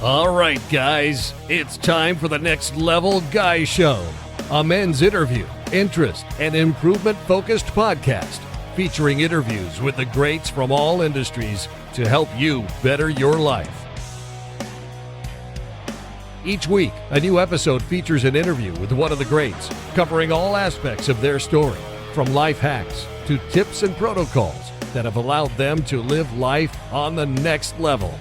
All right, guys, it's time for the Next Level Guy Show, a men's interview, interest, and improvement-focused podcast featuring interviews with the greats from all industries to help you better your life. Each week, a new episode features an interview with one of the greats, covering all aspects of their story, from life hacks to tips and protocols that have allowed them to live life on the next level.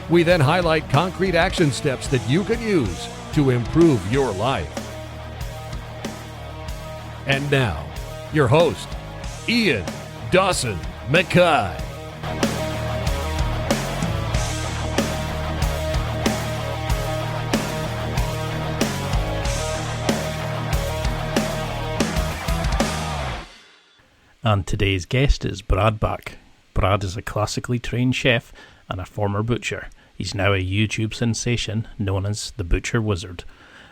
We then highlight concrete action steps that you can use to improve your life. And now, your host, Ian Dawson Mackay. And today's guest is Brad Baych. Brad is a classically trained chef and a former butcher. He's now a YouTube sensation known as the Butcher Wizard.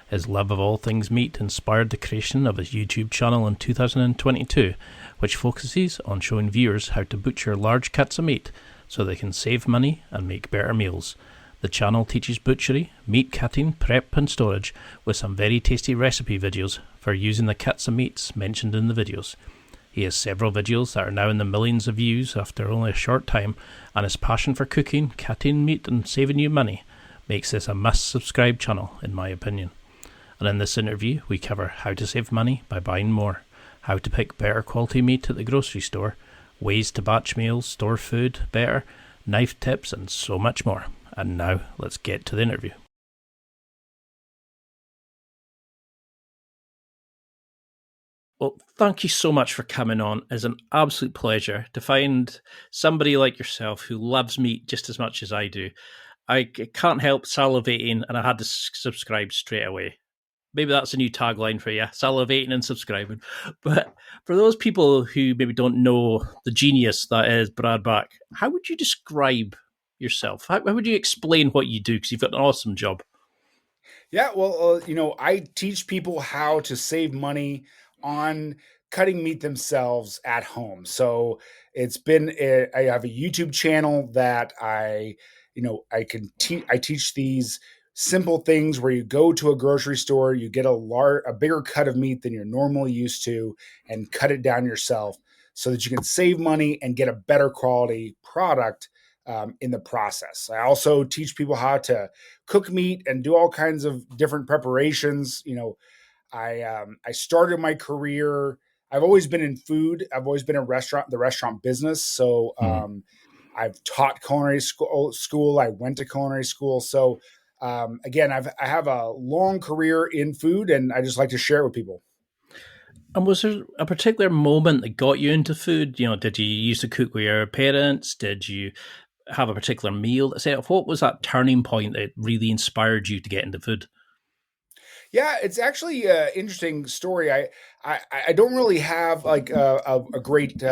His love of all things meat inspired the creation of his YouTube channel in 2022, which focuses on showing viewers how to butcher large cuts of meat so they can save money and make better meals. The channel teaches butchery, meat cutting, prep and storage, with some very tasty recipe videos for using the cuts of meats mentioned in the videos. He has several videos that are now in the millions of views after only a short time, and his passion for cooking, cutting meat and saving you money makes this a must-subscribe channel, in my opinion. And in this interview, we cover how to save money by buying more, how to pick better quality meat at the grocery store, ways to batch meals, store food better, knife tips, and so much more. And now, let's get to the interview. Well, thank you so much for coming on. It's an absolute pleasure to find somebody like yourself who loves meat just as much as I do. I can't help salivating, and I had to subscribe straight away. Maybe that's a new tagline for you, salivating and subscribing. But for those people who maybe don't know the genius that is Brad Baych, how would you describe yourself? How would you explain what you do? Because you've got an awesome job. Yeah, well, I teach people how to save money on cutting meat themselves at home. So I have a YouTube channel that I teach these simple things where you go to a grocery store, you get a bigger cut of meat than you're normally used to, and cut it down yourself so that you can save money and get a better quality product in the process. I also teach people how to cook meat and do all kinds of different preparations. I started my career. I've always been in food. I've always been in the restaurant business. So I've taught culinary school. I went to culinary school. So again, I have a long career in food, and I just like to share it with people. And was there a particular moment that got you into food? Did you used to cook with your parents? Did you have a particular meal? What was that turning point that really inspired you to get into food? Yeah, it's actually an interesting story. I don't really have like a great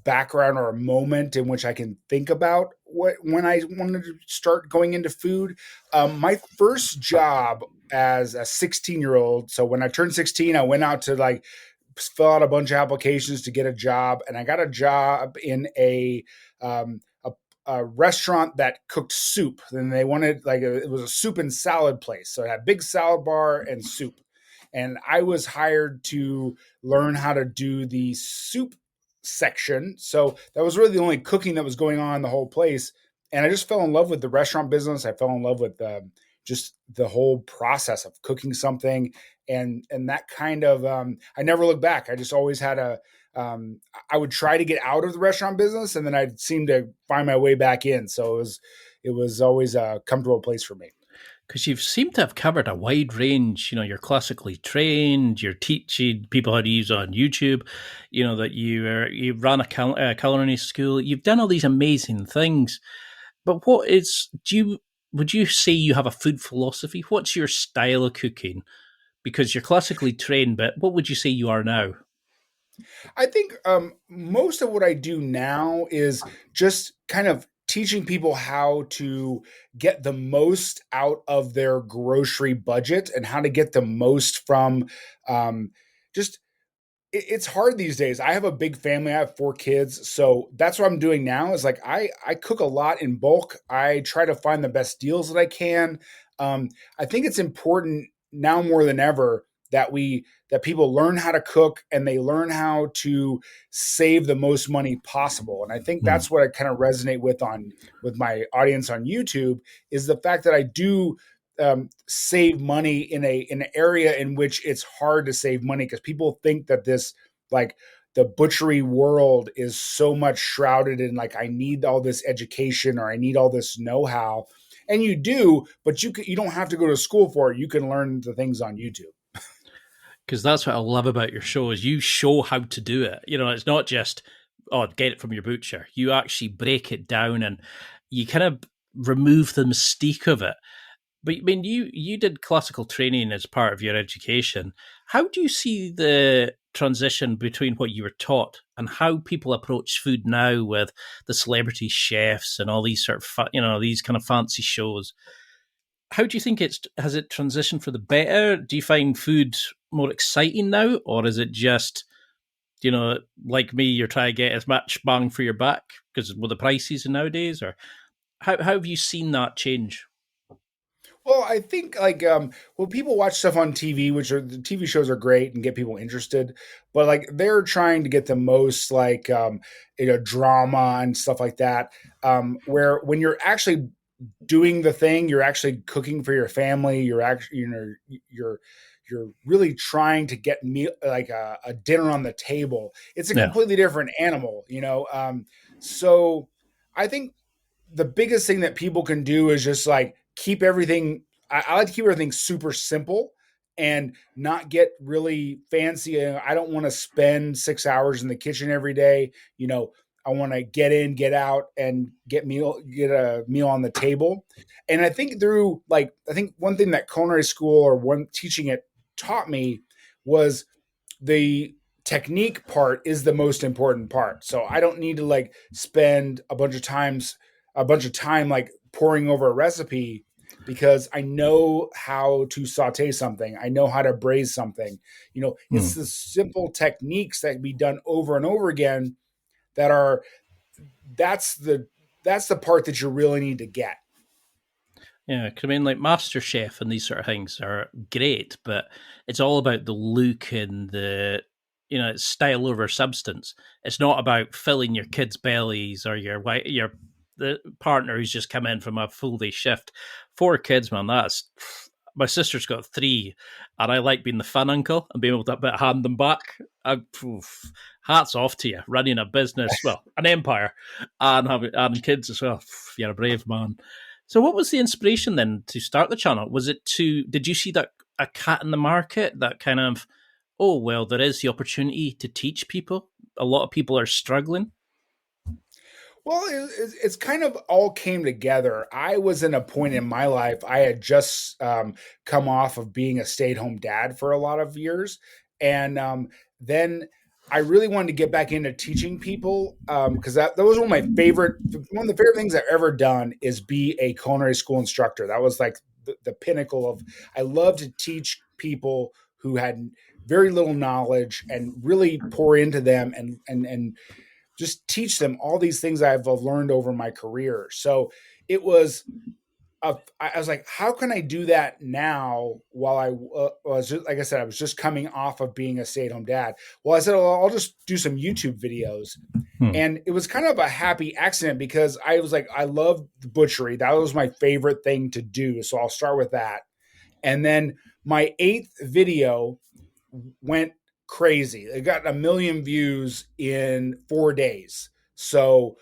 background or a moment in which I can think about when I wanted to start going into food. My first job as a 16-year-old. So when I turned 16, I went out to fill out a bunch of applications to get a job, and I got a job in a restaurant that cooked soup. And they wanted it was a soup and salad place. So it had big salad bar and soup. And I was hired to learn how to do the soup section. So that was really the only cooking that was going on in the whole place. And I just fell in love with the restaurant business. I fell in love with just the whole process of cooking something. And that kind of, I never looked back. I just always had I would try to get out of the restaurant business, and then I'd seem to find my way back in. So it was always a comfortable place for me. Because you seem to have covered a wide range. You're classically trained. You're teaching people how to use it on YouTube. That you ran a culinary school. You've done all these amazing things. But would you say you have a food philosophy? What's your style of cooking? Because you're classically trained, but what would you say you are now? I think most of what I do now is just kind of teaching people how to get the most out of their grocery budget and how to get the most from just it's hard these days. I have a big family. I have 4 kids. So that's what I'm doing now is like I cook a lot in bulk. I try to find the best deals that I can. I think it's important now more than ever that people learn how to cook and they learn how to save the most money possible. And I think Hmm. that's what I kind of resonate with my audience on YouTube is the fact that I do save money in an area in which it's hard to save money because people think that this like the butchery world is so much shrouded in like I need all this education or I need all this know-how, and you do, but you don't have to go to school for it. You can learn the things on YouTube. Because that's what I love about your show is you show how to do it. It's not just, oh, get it from your butcher. You actually break it down and you kind of remove the mystique of it. But I mean, you did classical training as part of your education. How do you see the transition between what you were taught and how people approach food now with the celebrity chefs and all these sort of these kind of fancy shows? How do you think has it transitioned for the better? Do you find food more exciting now, or is it just like me, you're trying to get as much bang for your buck because with the prices nowadays, or how have you seen that change? Well, I think like when people watch stuff on TV, which are the TV shows are great and get people interested, but like they're trying to get the most like drama and stuff like that. Where when you're actually doing the thing, you're actually cooking for your family. You're actually you're really trying to get meal like a dinner on the table. It's a Yeah. completely different animal, So I think the biggest thing that people can do is just like keep everything. I like to keep everything super simple and not get really fancy. I don't want to spend 6 hours in the kitchen every day. I want to get in, get out, and get a meal on the table. And I think I think one thing that culinary school or one teaching it taught me was the technique part is the most important part. So I don't need to like spend a bunch of time like poring over a recipe because I know how to saute something. I know how to braise something. Hmm. It's the simple techniques that can be done over and over again that are that's the part that you really need to get. Yeah, 'cause I mean, like MasterChef and these sort of things are great, but it's all about the look and it's style over substance. It's not about filling your kids' bellies or your the partner who's just come in from a full day shift. 4 kids, man, that's my sister's got 3, and I like being the fun uncle and being able to hand them back. Hats off to you, running a business, well, an empire, and having kids as well. You're a brave man. So, what was the inspiration then to start the channel? Did you see that a cat in the market that kind of, oh, well, there is the opportunity to teach people? A lot of people are struggling. Well, it's kind of all came together. I was in a point in my life, I had just come off of being a stay at home dad for a lot of years. And then I really wanted to get back into teaching people because that was one of the favorite things I've ever done is be a culinary school instructor. That was like the pinnacle of, I love to teach people who had very little knowledge and really pour into them and just teach them all these things I've learned over my career. So it was, I was like, how can I do that now while I was just, like I said, I was just coming off of being a stay-at-home dad. Well, I said, well, I'll just do some YouTube videos. Hmm. And it was kind of a happy accident because I was like, I love the butchery. That was my favorite thing to do. So I'll start with that. And then my 8th video went crazy. It got 1 million views in 4 days. So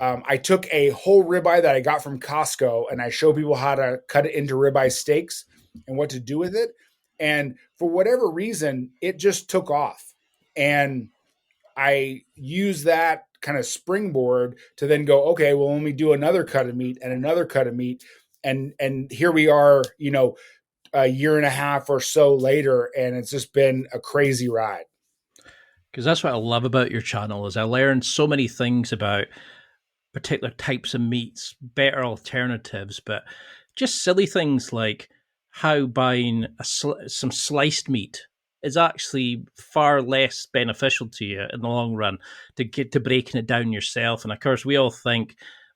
I took a whole ribeye that I got from Costco and I show people how to cut it into ribeye steaks and what to do with it. And for whatever reason, it just took off. And I use that kind of springboard to then go, okay, well, let me do another cut of meat and another cut of meat. And here we are, a year and a half or so later, and it's just been a crazy ride. Because that's what I love about your channel is I learned so many things about particular types of meats, better alternatives, but just silly things like how buying some sliced meat is actually far less beneficial to you in the long run to get to breaking it down yourself. And of course, we all think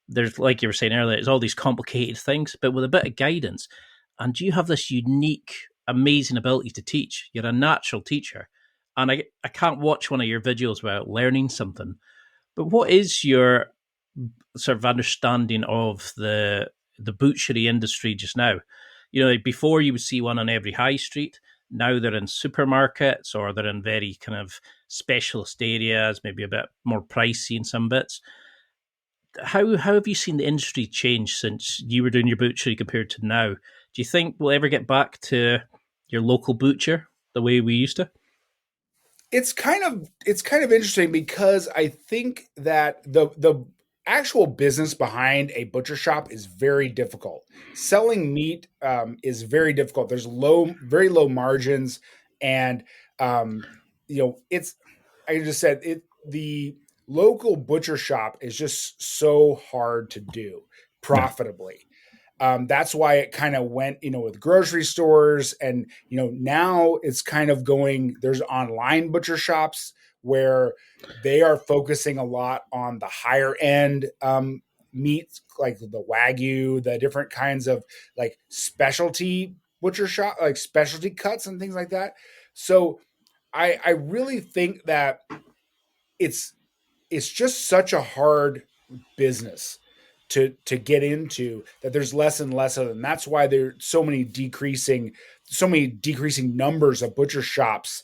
there's, like you were saying earlier, it's all these complicated things, but with a bit of guidance. And you have this unique, amazing ability to teach. You're a natural teacher. And I can't watch one of your videos without learning something. But what is your sort of understanding of the butchery industry just now? You know, like before you would see one on every high street. Now they're in supermarkets or they're in very kind of specialist areas, maybe a bit more pricey in some bits. How have you seen the industry change since you were doing your butchery compared to now? Do you think we'll ever get back to your local butcher the way we used to? It's kind of interesting because I think that the actual business behind a butcher shop is very difficult. Selling meat is very difficult. There's very low margins, and um, it's I just said it. The local butcher shop is just so hard to do Yeah, profitably. That's why it kind of went, with grocery stores, and now it's kind of going. There's online butcher shops where they are focusing a lot on the higher end meats, like the wagyu, the different kinds of like specialty butcher shop, like specialty cuts and things like that. So I really think that it's it's just such a hard business to get into, that there's less and less of them. That's why there's so many decreasing numbers of butcher shops.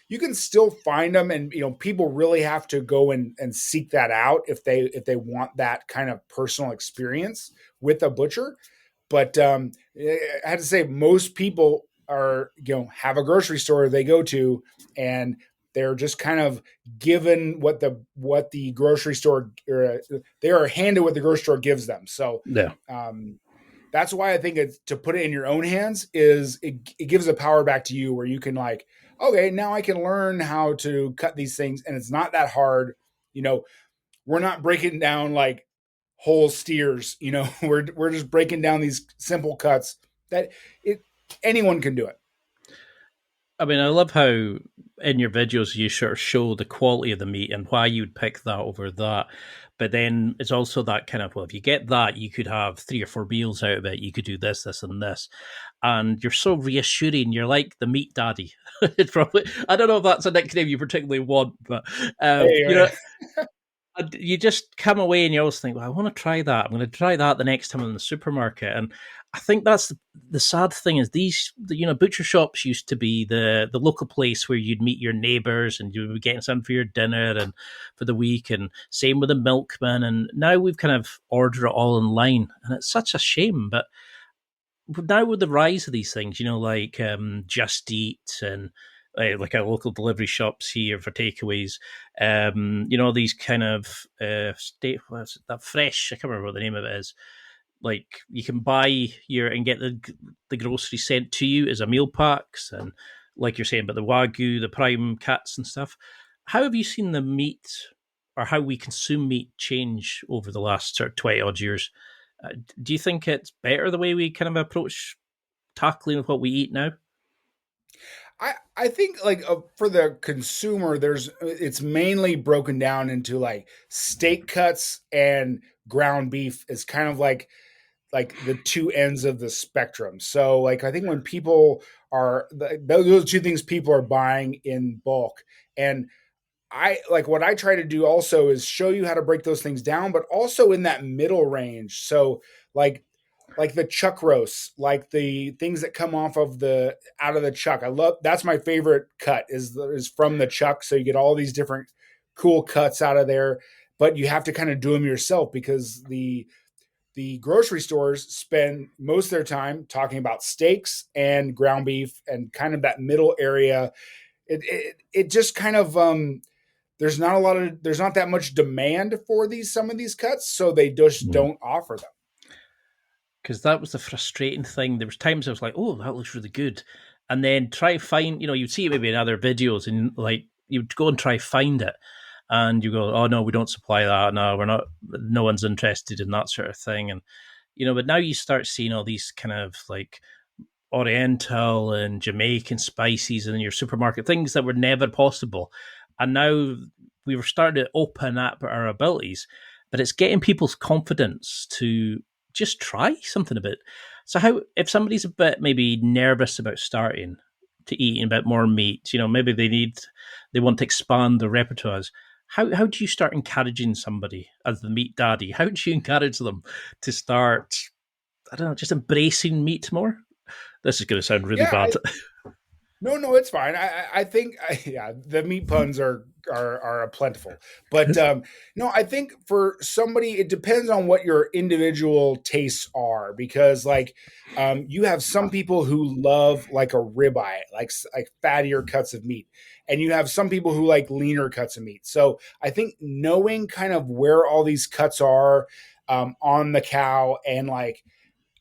You can still find them, and people really have to go and seek that out if they want that kind of personal experience with a butcher. But I had to say, most people are have a grocery store they go to, and they're just kind of given what the grocery store, or they are handed what the grocery store gives them. So yeah. um, that's why I think it's, to put it in your own hands, is it gives the power back to you, where you can, like, okay, now I can learn how to cut these things, and it's not that hard. We're not breaking down like whole steers. We're just breaking down these simple cuts that it anyone can do it. I mean, I love how in your videos you sort of show the quality of the meat and why you'd pick that over that. But then it's also that kind of, well, if you get that, you could have 3 or 4 meals out of it. You could do this, this, and this. And you're so reassuring. You're like the meat daddy. It's probably, I don't know if that's a nickname you particularly want, but you know, Hey, and you just come away and you always think, well, I want to try that. I'm going to try that the next time I'm in the supermarket. And I think that's the sad thing is butcher shops used to be the local place where you'd meet your neighbours and you would be getting something for your dinner and for the week. And same with the milkman. And now we've kind of ordered it all online. And it's such a shame. But now with the rise of these things, like Just Eat and like our local delivery shops here for takeaways, these kind of state, what's it, that fresh, I can't remember what the name of it is. Like you can buy and get the groceries sent to you as a meal packs, and like you're saying about the wagyu, the prime cuts and stuff. How have you seen the meat or how we consume meat change over the last sort of 20 odd years? Do you think it's better the way we kind of approach tackling with what we eat now? I think, like, for the consumer, it's mainly broken down into like steak cuts and ground beef is kind of like the two ends of the spectrum. So, like, I think when people are those are two things people are buying in bulk. And I like, what I try to do also is show you how to break those things down, but also in that middle range. So, like the chuck roasts, like the things that come off of the out of the chuck. That's my favorite cut is from the chuck. So you get all these different cool cuts out of there, but you have to kind of do them yourself, because the grocery stores spend most of their time talking about steaks and ground beef and kind of that middle area. It just kind of there's not that much demand for some of these cuts, so they just don't offer them. Because that was the frustrating thing. There was times I was like, "Oh, that looks really good," and then try find, you'd see it maybe in other videos, and like you'd go and try find it, and you go, "Oh no, we don't supply that. No, we're not. No one's interested in that sort of thing." And but now you start seeing all these kind of like Oriental and Jamaican spices in your supermarket, things that were never possible. And now we were starting to open up our abilities, but it's getting people's confidence to just try something a bit. So how if somebody's a bit maybe nervous about starting to eating a bit more meat, maybe they want to expand their repertoires. How do you start encouraging somebody as the meat daddy? How do you encourage them to start, I don't know, just embracing meat more? This is going to sound really Yeah, bad. no, it's fine. I think, yeah, the meat puns are plentiful, but no, I think for somebody, it depends on what your individual tastes are, because like, you have some people who love like a ribeye, like fattier cuts of meat, and you have some people who like leaner cuts of meat. So I think knowing kind of where all these cuts are on the cow, and like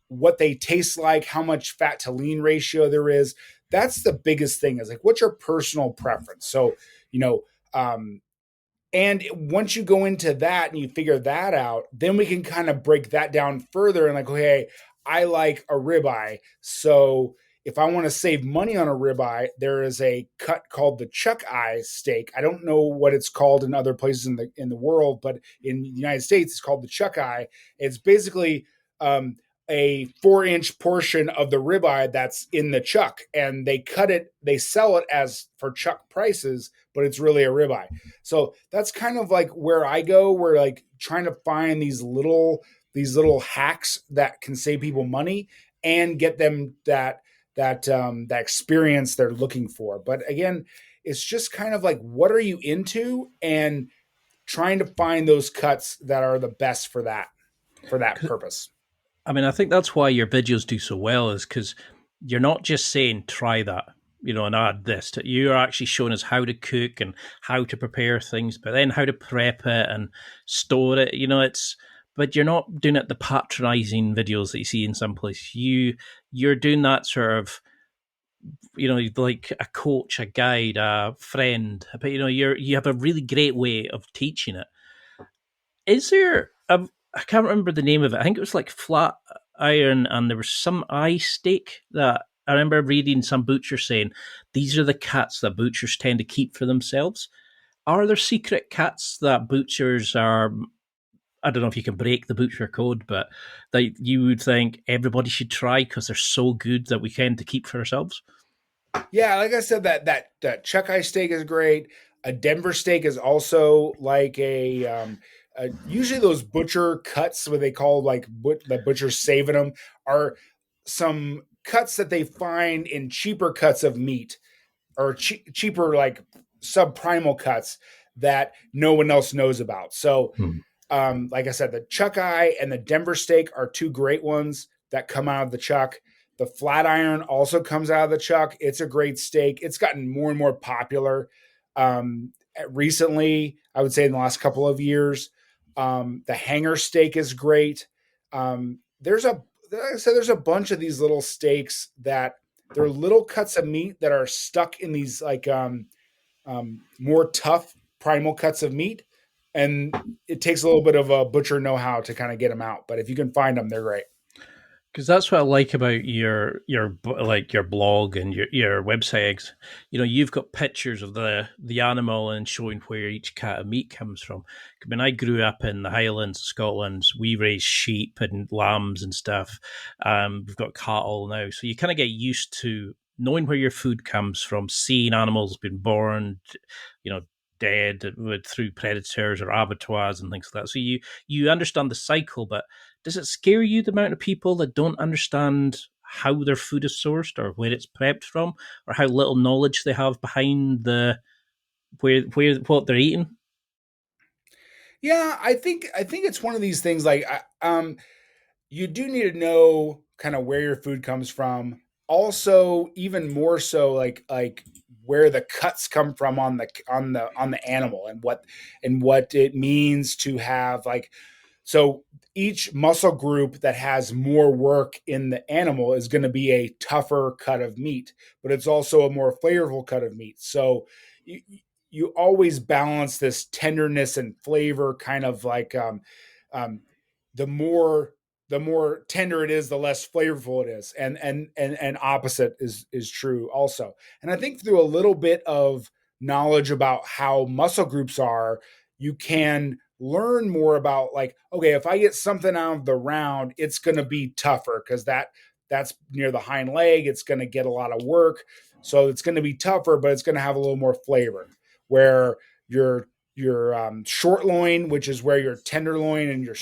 what they taste like, how much fat to lean ratio there is. That's the biggest thing, is like, what's your personal preference? So, you know, and once you go into that and you figure that out, then we can kind of break that down further and like, okay, I like a ribeye. So if I want to save money on a ribeye, there is a cut called the chuck eye steak. I don't know what it's called in other places in the world, but in the United States, it's called the chuck eye. It's basically a 4-inch portion of the ribeye that's in the chuck, and they cut it, they sell it as for chuck prices, but it's really a ribeye. So that's kind of like where I go. We're like trying to find these little hacks that can save people money and get them that experience they're looking for. But again, it's just kind of like, what are you into, and trying to find those cuts that are the best for that purpose. I mean, I think that's why your videos do so well, is because you're not just saying try that, and add this. You're actually showing us how to cook and how to prepare things, but then how to prep it and store it. But you're not doing it the patronizing videos that you see in some place. You're doing that sort of, like a coach, a guide, a friend. But you have a really great way of teaching it. Is there I can't remember the name of it. I think it was like flat iron, and there was some eye steak that I remember reading some butcher saying these are the cats that butchers tend to keep for themselves. Are there secret cats that butchers are? I don't know if you can break the butcher code, but that you would think everybody should try because they're so good that we tend to keep for ourselves. Yeah, like I said, that chuck eye steak is great. A Denver steak is also like usually those butcher cuts, what they call like the butcher's saving them, are some cuts that they find in cheaper cuts of meat, or cheaper like subprimal cuts that no one else knows about. So like I said, the chuck eye and the Denver steak are two great ones that come out of the chuck. The flat iron also comes out of the chuck. It's a great steak. It's gotten more and more popular recently, I would say in the last couple of years. The hanger steak is great. There's a like I said, there's a bunch of these little steaks that they're little cuts of meat that are stuck in these like more tough primal cuts of meat, and it takes a little bit of a butcher know-how to kind of get them out. But if you can find them, they're great. Because that's what I like about your blog and your website. You've got pictures of the animal and showing where each cat of meat comes from. When I grew up in the Highlands of Scotland, we raised sheep and lambs and stuff. We've got cattle now, so you kind of get used to knowing where your food comes from, seeing animals being born, dead through predators or abattoirs and things like that. So you understand the cycle, but does it scare you the amount of people that don't understand how their food is sourced or where it's prepped from, or how little knowledge they have behind the where what they're eating? Yeah, I think it's one of these things like you do need to know kind of where your food comes from. Also, even more so, like where the cuts come from on the animal, and what it means to have like, so each muscle group that has more work in the animal is going to be a tougher cut of meat, but it's also a more flavorful cut of meat. So you, you always balance this tenderness and flavor, kind of like um, the more the more tender it is, the less flavorful it is. And opposite is true also. And I think through a little bit of knowledge about how muscle groups are, you can learn more about, like, okay, if I get something out of the round, it's going to be tougher because that's near the hind leg. It's going to get a lot of work. So it's going to be tougher, but it's going to have a little more flavor. Where your short loin, which is where your tenderloin and your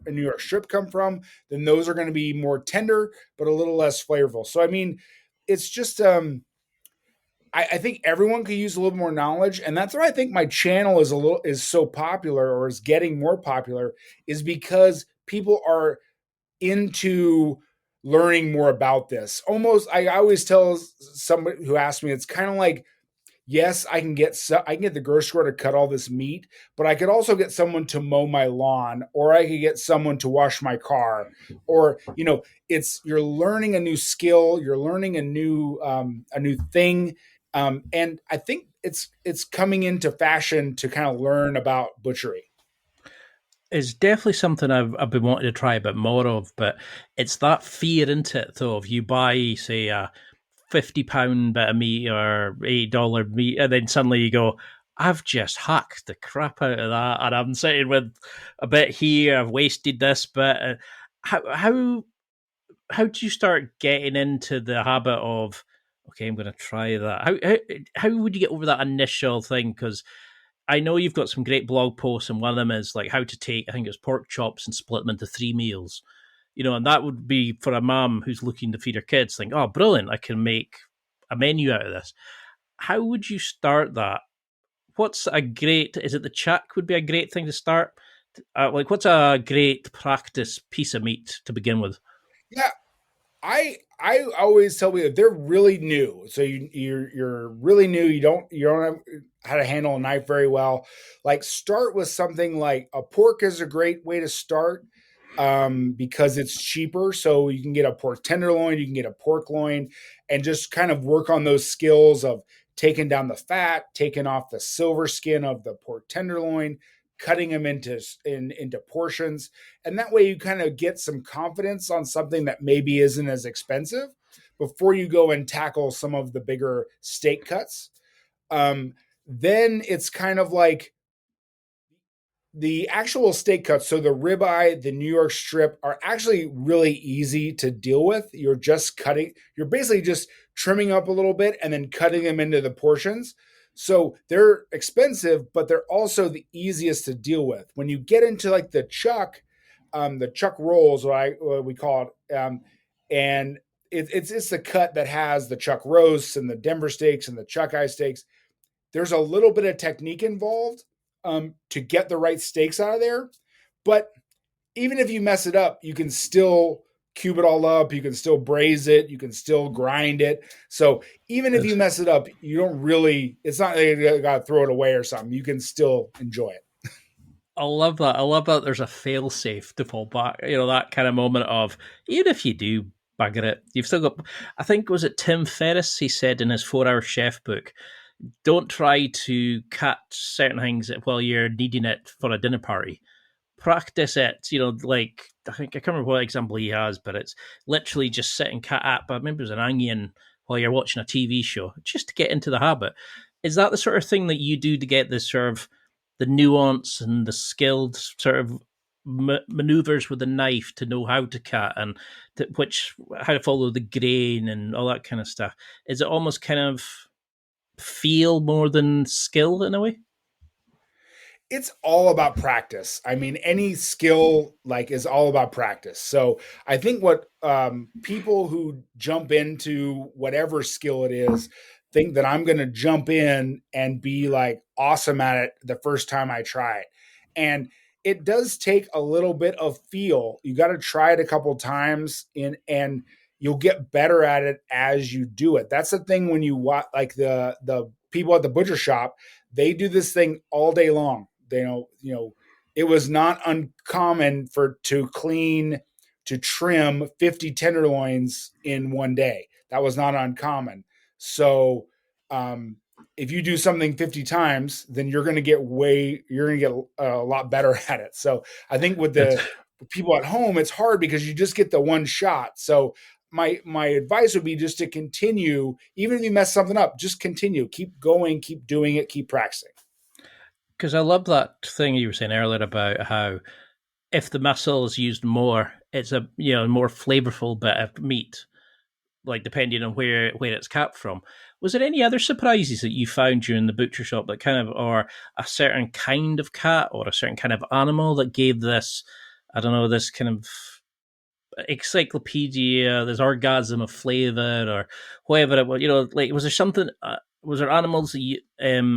New York strip come from, then those are going to be more tender, but a little less flavorful. So, I mean, it's just, I think everyone could use a little more knowledge. And that's why I think my channel is so popular, or is getting more popular, is because people are into learning more about this. Almost, I always tell somebody who asks me, it's kind of like, yes, I can get the grocery store to cut all this meat, but I could also get someone to mow my lawn, or I could get someone to wash my car, or it's, you're learning a new skill, you're learning a new thing, and I think it's coming into fashion to kind of learn about butchery. It's definitely something I've been wanting to try a bit more of, but it's that fear into it though. If you buy, say, a £50 bit of meat or $8 meat, and then suddenly you go, I've just hacked the crap out of that, and I'm sitting with a bit here, I've wasted this bit. How do you start getting into the habit of, okay, I'm going to try that? How would you get over that initial thing? Because I know you've got some great blog posts, and one of them is like how to take, I think it's pork chops and split them into 3 meals. And that would be for a mom who's looking to feed her kids, think, oh, brilliant, I can make a menu out of this. How would you start that? Is it the chuck would be a great thing to start? What's a great practice piece of meat to begin with? Yeah, I always tell people, if they're really new, so you're really new, you don't have how to handle a knife very well, like, start with something like a pork is a great way to start, because it's cheaper. So you can get a pork tenderloin, you can get a pork loin, and just kind of work on those skills of taking down the fat, taking off the silver skin of the pork tenderloin, cutting them into portions, and that way you kind of get some confidence on something that maybe isn't as expensive before you go and tackle some of the bigger steak cuts. Then it's kind of like the actual steak cuts. So the ribeye, the New York strip are actually really easy to deal with. You're basically just trimming up a little bit and then cutting them into the portions. So they're expensive, but they're also the easiest to deal with. When you get into like the chuck rolls, what we call it, and it's the cut that has the chuck roasts and the Denver steaks and the chuck eye steaks. There's a little bit of technique involved, to get the right steaks out of there. But even if you mess it up, you can still cube it all up. You can still braise it. You can still grind it. So even if you mess it up, it's not like you got to throw it away or something. You can still enjoy it. I love that. I love that there's a fail safe to fall back. That kind of moment of, even if you do bugger it, you've still got, I think, was it Tim Ferriss? He said in his 4 Hour Chef book, don't try to cut certain things while you're needing it for a dinner party. Practice it, like, I can't remember what example he has, but it's literally just sit and cut up. But maybe it was an onion while you're watching a TV show, just to get into the habit. Is that the sort of thing that you do to get this sort of the nuance and the skilled sort of maneuvers with the knife to know how to cut and how to follow the grain and all that kind of stuff? Is it almost kind of feel more than skill in a way? It's all about practice. I mean, any skill is all about practice. So I think what people who jump into whatever skill it is think that I'm going to jump in and be like awesome at it the first time I try it. And it does take a little bit of feel. You got to try it a couple times and you'll get better at it as you do it. That's the thing when you watch, like, the people at the butcher shop, they do this thing all day long. It was not uncommon to trim 50 tenderloins in one day. That was not uncommon. So, if you do something 50 times, then you're going to get a lot better at it. So I think with people at home, it's hard because you just get the one shot. So my advice would be just to continue, even if you mess something up, just continue, keep going, keep doing it, keep practicing. Because I love that thing you were saying earlier about how if the muscle is used more, it's a more flavorful bit of meat, like depending on where it's capped from. Was there any other surprises that you found during the butcher shop that kind of, or a certain kind of cat or a certain kind of animal that gave this, I don't know, this kind of encyclopedia, this orgasm of flavor or whatever it was? Like, was there something? Was there animals that you,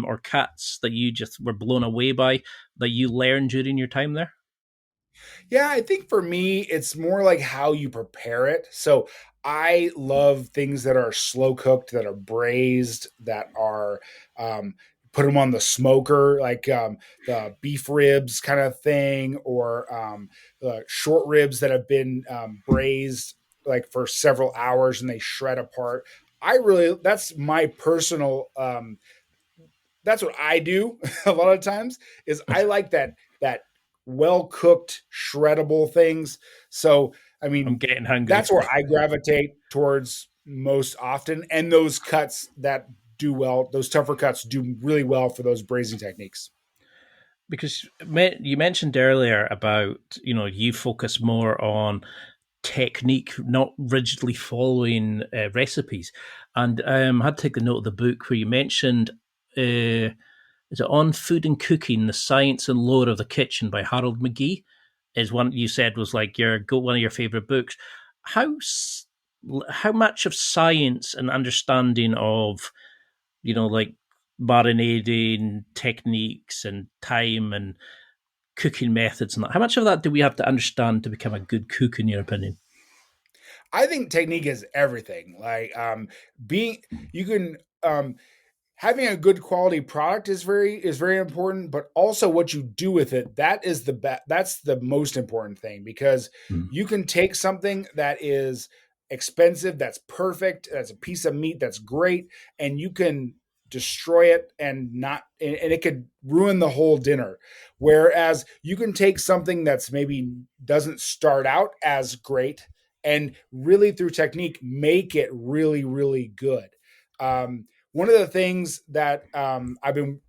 or cats that you just were blown away by that you learned during your time there? Yeah, I think for me, it's more like how you prepare it. So I love things that are slow cooked, that are braised, that are put them on the smoker, like the beef ribs kind of thing, or short ribs that have been braised like for several hours and they shred apart. That's my personal that's what I do a lot of times is I like that well cooked shreddable things. So I I'm mean getting hungry. that's where I gravitate towards most often, and those cuts that do well, those tougher cuts do really well for those braising techniques. Because you mentioned earlier about you focus more on technique, not rigidly following recipes, and I had to take the note of the book where you mentioned. Is it On Food and Cooking: The Science and Lore of the Kitchen by Harold McGee? Is one you said was like one of your favorite books. How how much of science and understanding of like marinating techniques and time and cooking methods and that, how much of that do we have to understand to become a good cook, in your opinion? I think technique is everything. Like being you can having a good quality product is very important, but also what you do with it, that's the most important thing, because Mm. you can take something that is expensive, that's perfect, that's a piece of meat that's great, and you can destroy it and it could ruin the whole dinner. Whereas you can take something that's maybe doesn't start out as great and really through technique make it really really good. One of the things that I've been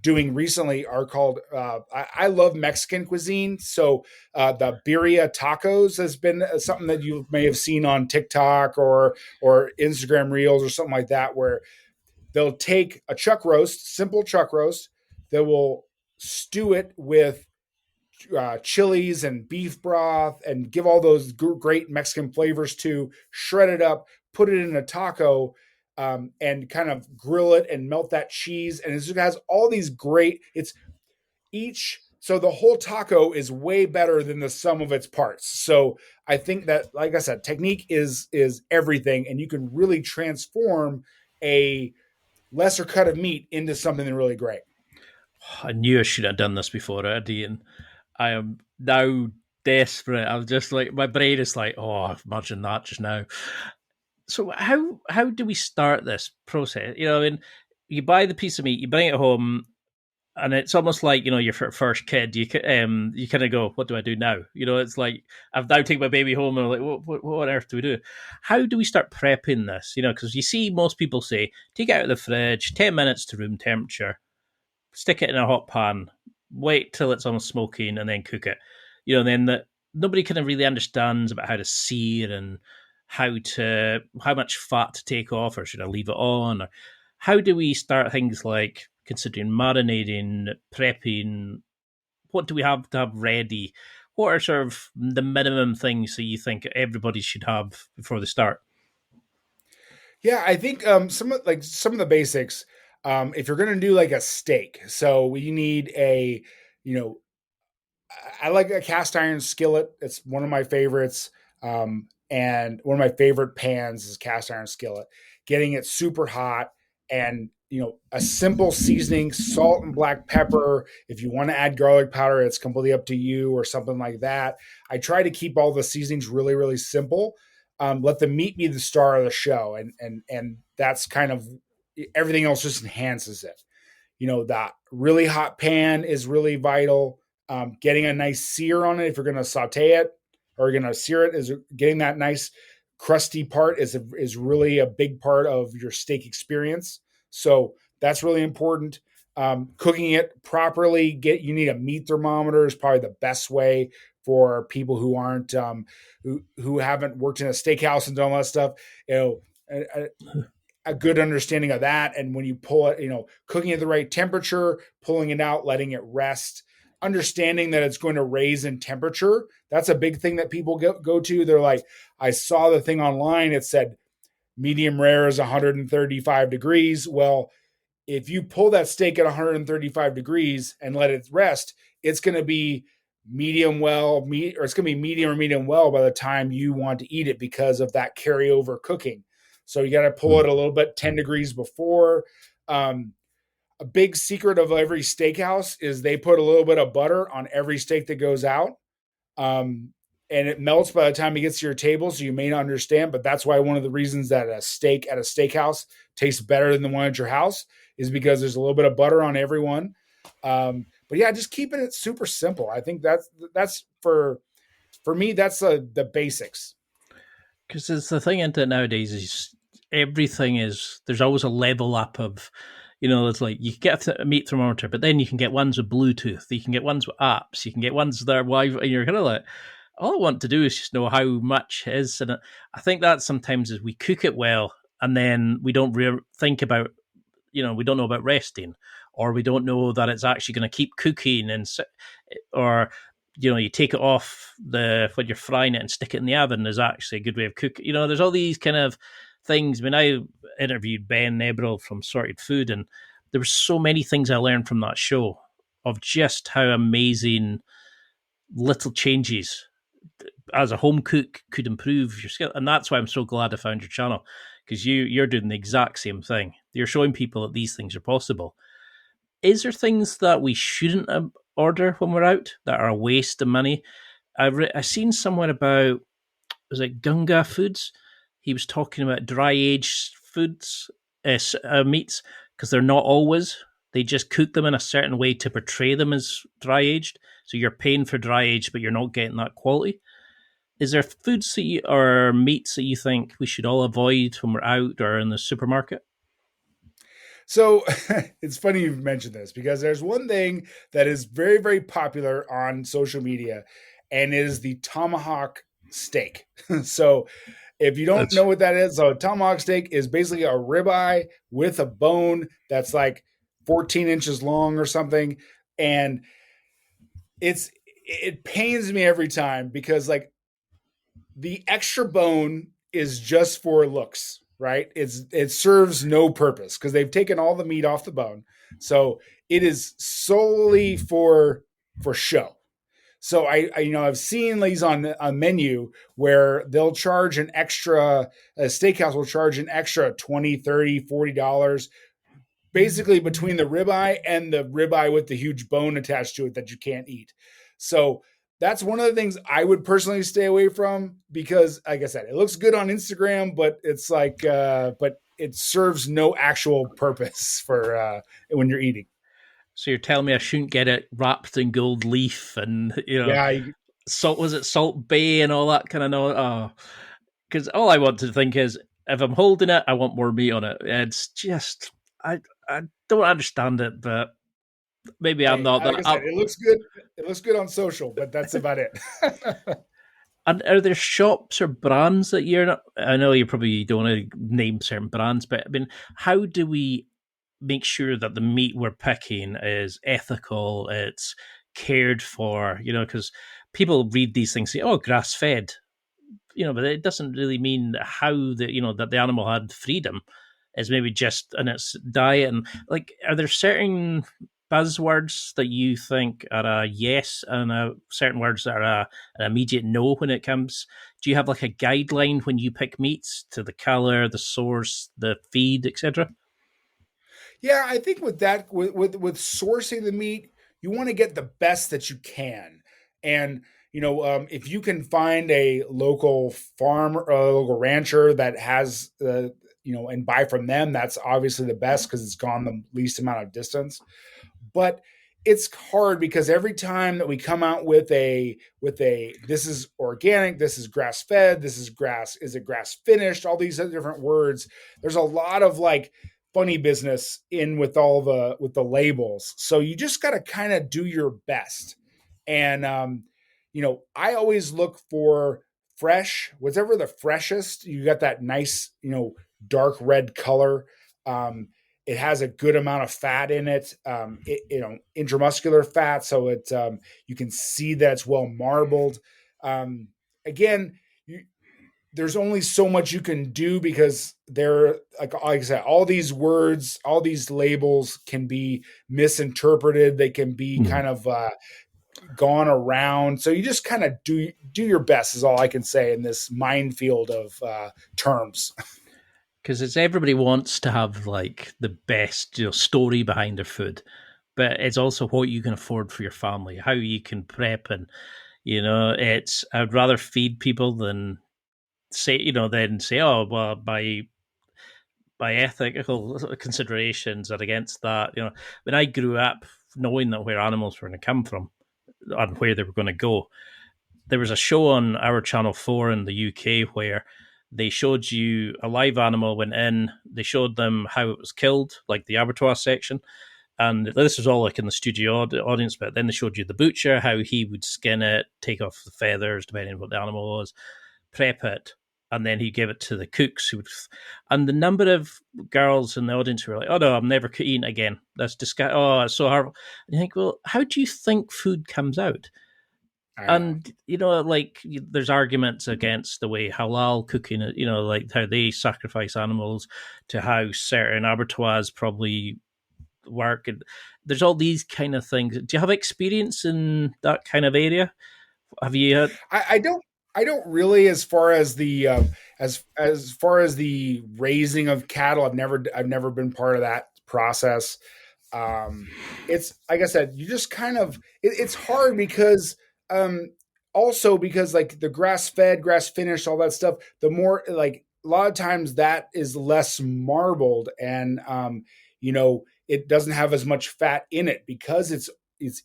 doing recently are called I love Mexican cuisine. So the birria tacos has been something that you may have seen on TikTok or Instagram Reels or something like that, where they'll take a chuck roast, simple chuck roast, they will stew it with chilies and beef broth and give all those great Mexican flavors to, shred it up, put it in a taco, and kind of grill it and melt that cheese. And it has all these great, it's each, so the whole taco is way better than the sum of its parts. So I think that, like I said, technique is everything, and you can really transform a lesser cut of meat into something really great. I knew I should have done this before, Eddie, and I am now desperate. I'm just like, my brain is like, oh, imagine that just now. So how do we start this process? I mean, you buy the piece of meat, you bring it home, and it's almost like your first kid. You kind of go, what do I do now? It's like I've now taken my baby home, and I'm like, what on earth do we do? How do we start prepping this? Because you see most people say, take it out of the fridge, 10 minutes to room temperature, stick it in a hot pan, wait till it's almost smoking, and then cook it. Then nobody kind of really understands about how to sear and how much fat to take off, or should I leave it on? Or how do we start things like considering marinating, prepping? What do we have to have ready? What are sort of the minimum things that you think everybody should have before they start? Yeah, I think some of the basics. If you're going to do like a steak, so we need you know, I like a cast iron skillet. It's one of my favorites. And one of my favorite pans is cast iron skillet. Getting it super hot and a simple seasoning, salt and black pepper. If you want to add garlic powder, it's completely up to you, or something like that. I try to keep all the seasonings really, really simple. Let the meat be the star of the show, and that's kind of everything else just enhances it. That really hot pan is really vital. Getting a nice sear on it if you're going to saute it or you're going to sear it, is getting that nice crusty part is really a big part of your steak experience. So that's really important. Cooking it properly, you need a meat thermometer is probably the best way for people who aren't who haven't worked in a steakhouse and done all that stuff. A good understanding of that, and when you pull it, cooking at the right temperature, pulling it out, letting it rest, understanding that it's going to raise in temperature. That's a big thing that people go to. They're like, I saw the thing online, it said medium rare is 135 degrees. Well, if you pull that steak at 135 degrees and let it rest, it's going to be medium well, or it's going to be medium or medium well by the time you want to eat it because of that carryover cooking. So you got to pull it a little bit 10 degrees before. A big secret of every steakhouse is they put a little bit of butter on every steak that goes out. And it melts by the time it gets to your table. So you may not understand, but that's why one of the reasons that a steak at a steakhouse tastes better than the one at your house is because there's a little bit of butter on every one. But yeah, just keeping it super simple. I think that's for me, that's the basics. Because it's the thing into it nowadays is everything is, there's always a level up of, it's like you can get a meat thermometer, but then you can get ones with Bluetooth, you can get ones with apps, you can get ones that are Wi-Fi, and you're kind of like, all I want to do is just know how much it is. And I think that sometimes is we cook it well, and then we don't think about, we don't know about resting, or we don't know that it's actually going to keep cooking, or you take it off when you're frying it and stick it in the oven is actually a good way of cooking. There's all these kind of things. I mean, I interviewed Ben Nebril from Sorted Food, and there were so many things I learned from that show of just how amazing little changes as a home cook could improve your skill. And that's why I'm so glad I found your channel, because you're doing the exact same thing. You're showing people that these things are possible. Is there things that we shouldn't order when we're out that are a waste of money? I seen somewhere about, was it Gunga Foods? He was talking about dry aged foods, meats, because they're not always. They just cook them in a certain way to portray them as dry aged. So you're paying for dry aged, but you're not getting that quality. Is there foods or meats that you think we should all avoid when we're out or in the supermarket? So it's funny you've mentioned this, because there's one thing that is very, very popular on social media, and it is the tomahawk steak. So if you don't know what that is, so a tomahawk steak is basically a ribeye with a bone that's like 14 inches long or something. And it pains me every time, because like the extra bone is just for looks, right? It serves no purpose because they've taken all the meat off the bone. So it is solely for show. So I've seen these on a menu where they'll charge an extra, a steakhouse will charge an extra $20, $30, $40, basically between the ribeye and the ribeye with the huge bone attached to it that you can't eat. So that's one of the things I would personally stay away from, because like I said, it looks good on Instagram, but it's like, but it serves no actual purpose for when you're eating. So you're telling me I shouldn't get it wrapped in gold leaf and, Salt Bay and all that kind of no. Because all I want to think is, if I'm holding it, I want more meat on it. It's just, I don't understand it, but maybe I'm not. Like I said, it looks good. It looks good on social, but that's about it. And are there shops or brands that you're not? I know you probably don't want to name certain brands, but I mean, how do we make sure that the meat we're picking is ethical, it's cared for? Because people read these things, say, "Oh, grass fed," but it doesn't really mean how that the animal had freedom. It's maybe just in its diet. And like, are there certain buzzwords that you think are a yes and certain words that are an immediate no when it comes? Do you have like a guideline when you pick meats to the color, the source, the feed, etc.? Yeah, I think with that, with sourcing the meat, you want to get the best that you can. And if you can find a local farm or a local rancher that has and buy from them, that's obviously the best because it's gone the least amount of distance. But it's hard because every time that we come out with a this is organic, this is grass fed, this is it grass finished, all these other different words, there's a lot of like funny business in with the labels. So you just got to kind of do your best. And I always look for fresh, whatever the freshest. You got that nice, dark red color. It has a good amount of fat in it, intramuscular fat, so you can see that it's well marbled. Again, there's only so much you can do because they're like I said, all these words, all these labels can be misinterpreted. They can be kind of gone around. So you just kind of do your best is all I can say in this minefield of terms. Because it's everybody wants to have like the best story behind their food, but it's also what you can afford for your family, how you can prep, and it's I'd rather feed people than say, oh well, by ethical considerations are against that. When I grew up knowing that where animals were going to come from and where they were going to go, there was a show on our Channel 4 in the UK where they showed you a live animal went in, they showed them how it was killed, like the abattoir section. And this was all like in the studio audience, but then they showed you the butcher, how he would skin it, take off the feathers, depending on what the animal was, prep it, and then he'd give it to the cooks. And the number of girls in the audience who were like, oh no, I'm never eating it again. That's disgusting. Oh, it's so horrible. And you think, well, how do you think food comes out? And like there's arguments against the way halal cooking, like how they sacrifice animals to how certain abattoirs probably work, and there's all these kind of things. Do you have experience in that kind of area? Have you had? I don't really, as far as the as far as the raising of cattle. I've never been part of that process. It's like I said, you just kind of it's hard because um, also because like the grass fed, grass finished, all that stuff. The more like a lot of times that is less marbled, and it doesn't have as much fat in it because it's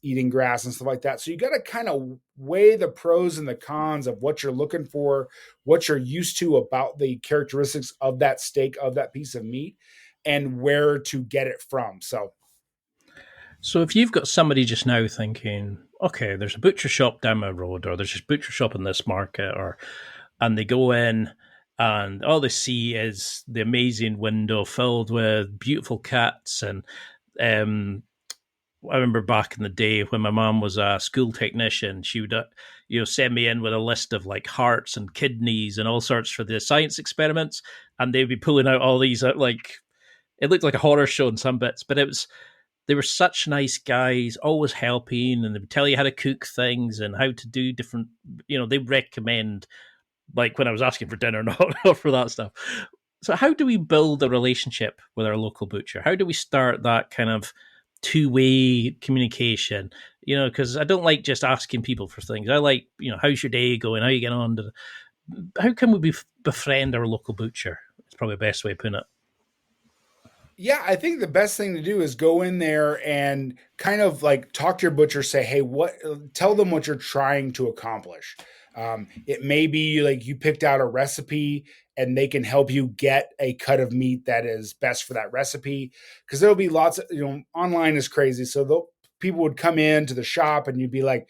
eating grass and stuff like that. So you got to kind of weigh the pros and the cons of what you're looking for, what you're used to about the characteristics of that steak, of that piece of meat, and where to get it from. So if you've got somebody just now thinking, okay, there's a butcher shop down my road, or there's a butcher shop in this market, and they go in and all they see is the amazing window filled with beautiful cats. And I remember back in the day when my mom was a school technician, she would send me in with a list of like hearts and kidneys and all sorts for the science experiments, and they'd be pulling out all these like it looked like a horror show in some bits, but they were such nice guys, always helping, and they would tell you how to cook things and how to do different. They recommend, like when I was asking for dinner, not for that stuff. So, how do we build a relationship with our local butcher? How do we start that kind of two-way communication? Because I don't like just asking people for things. I like, how's your day going? How you getting on? How can we befriend our local butcher? It's probably the best way of putting it. Yeah, I think the best thing to do is go in there and kind of like talk to your butcher, say, hey, tell them what you're trying to accomplish. It may be like you picked out a recipe and they can help you get a cut of meat that is best for that recipe. Because there'll be lots of, online is crazy. So people would come in to the shop and they'd be like,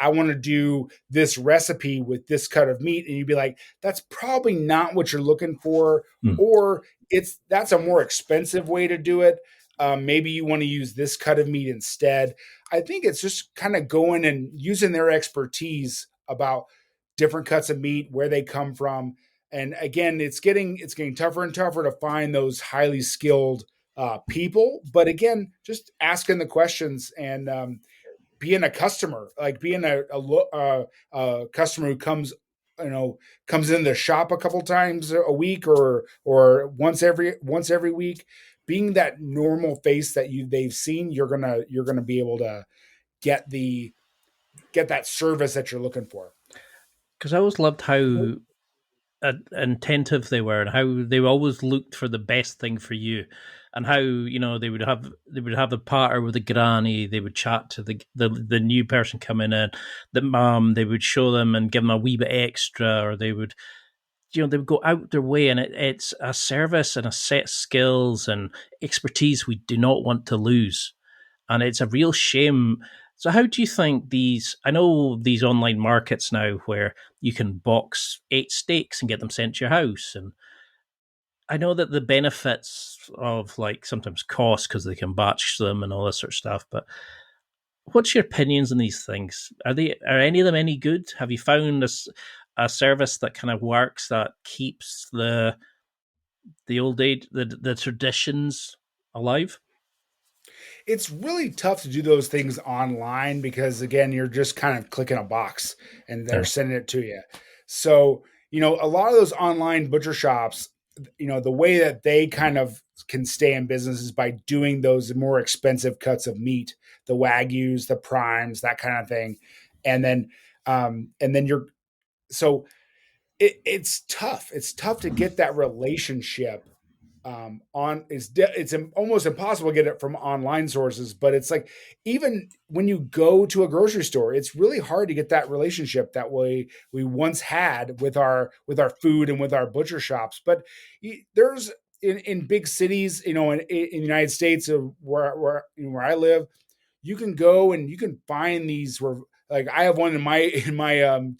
I want to do this recipe with this cut of meat. And you'd be like, that's probably not what you're looking for. Hmm. Or that's a more expensive way to do it. Maybe you want to use this cut of meat instead. I think it's just kind of going and using their expertise about different cuts of meat, where they come from. And again, it's getting tougher and tougher to find those highly skilled people. But again, just asking the questions and being a customer, like being a customer who comes in the shop a couple times a week or once every week, being that normal face that they've seen, you're gonna be able to get that service that you're looking for. Because I always loved how attentive they were and how they always looked for the best thing for you. and how they would have the patter with the granny. They would chat to the new person coming in, the mum. They would show them and give them a wee bit extra, or they would go out their way, and it's a service and a set of skills and expertise we do not want to lose, and it's a real shame. So, how do you think these? I know these online markets now where you can box 8 steaks and get them sent to your house, and I know that the benefits of like sometimes cost because they can batch them and all this sort of stuff. But what's your opinions on these things? Are any of them any good? Have you found a service that kind of works that keeps the old age the traditions alive? It's really tough to do those things online because again, you're just kind of clicking a box and they're Yeah. sending it to you. So, a lot of those online butcher shops, the way that they kind of can stay in business is by doing those more expensive cuts of meat, the wagyus, the primes, that kind of thing. And then you're so it's tough. It's tough to get that relationship it's almost impossible to get it from online sources, but it's like even when you go to a grocery store, it's really hard to get that relationship that way we once had with our food and with our butcher shops. But there's in big cities, in the United States, where I live, you can go and you can find these where, like, I have one in my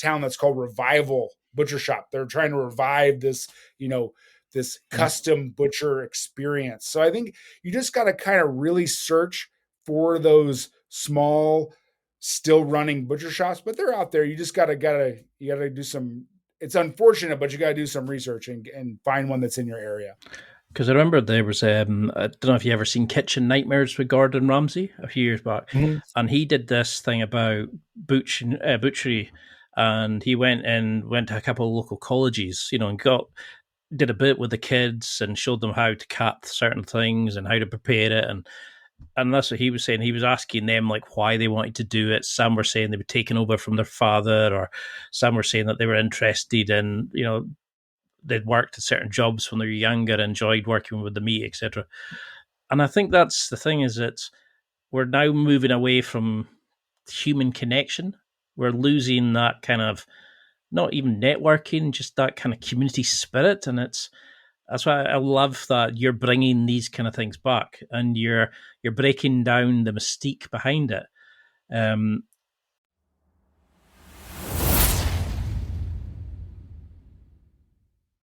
town that's called Revival Butcher Shop. They're trying to revive this Yeah. custom butcher experience. So I think you just got to kind of really search for those small, still running butcher shops, but they're out there. You just gotta do some. It's unfortunate, but you got to do some research and find one that's in your area. Because I remember there was, I don't know if you ever seen Kitchen Nightmares with Gordon Ramsay a few years back, Mhm. and he did this thing about butchery, and he went to a couple of local colleges, and did a bit with the kids and showed them how to cut certain things and how to prepare it, and that's what he was saying. He was asking them like why they wanted to do it. Some were saying they were taken over from their father, or some were saying that they were interested in, they'd worked at certain jobs when they were younger, enjoyed working with the meat, etc. And I think that's the thing, is that we're now moving away from human connection. We're losing that kind of, not even networking, just that kind of community spirit, and that's why I love that you're bringing these kind of things back, and you're breaking down the mystique behind it. Um,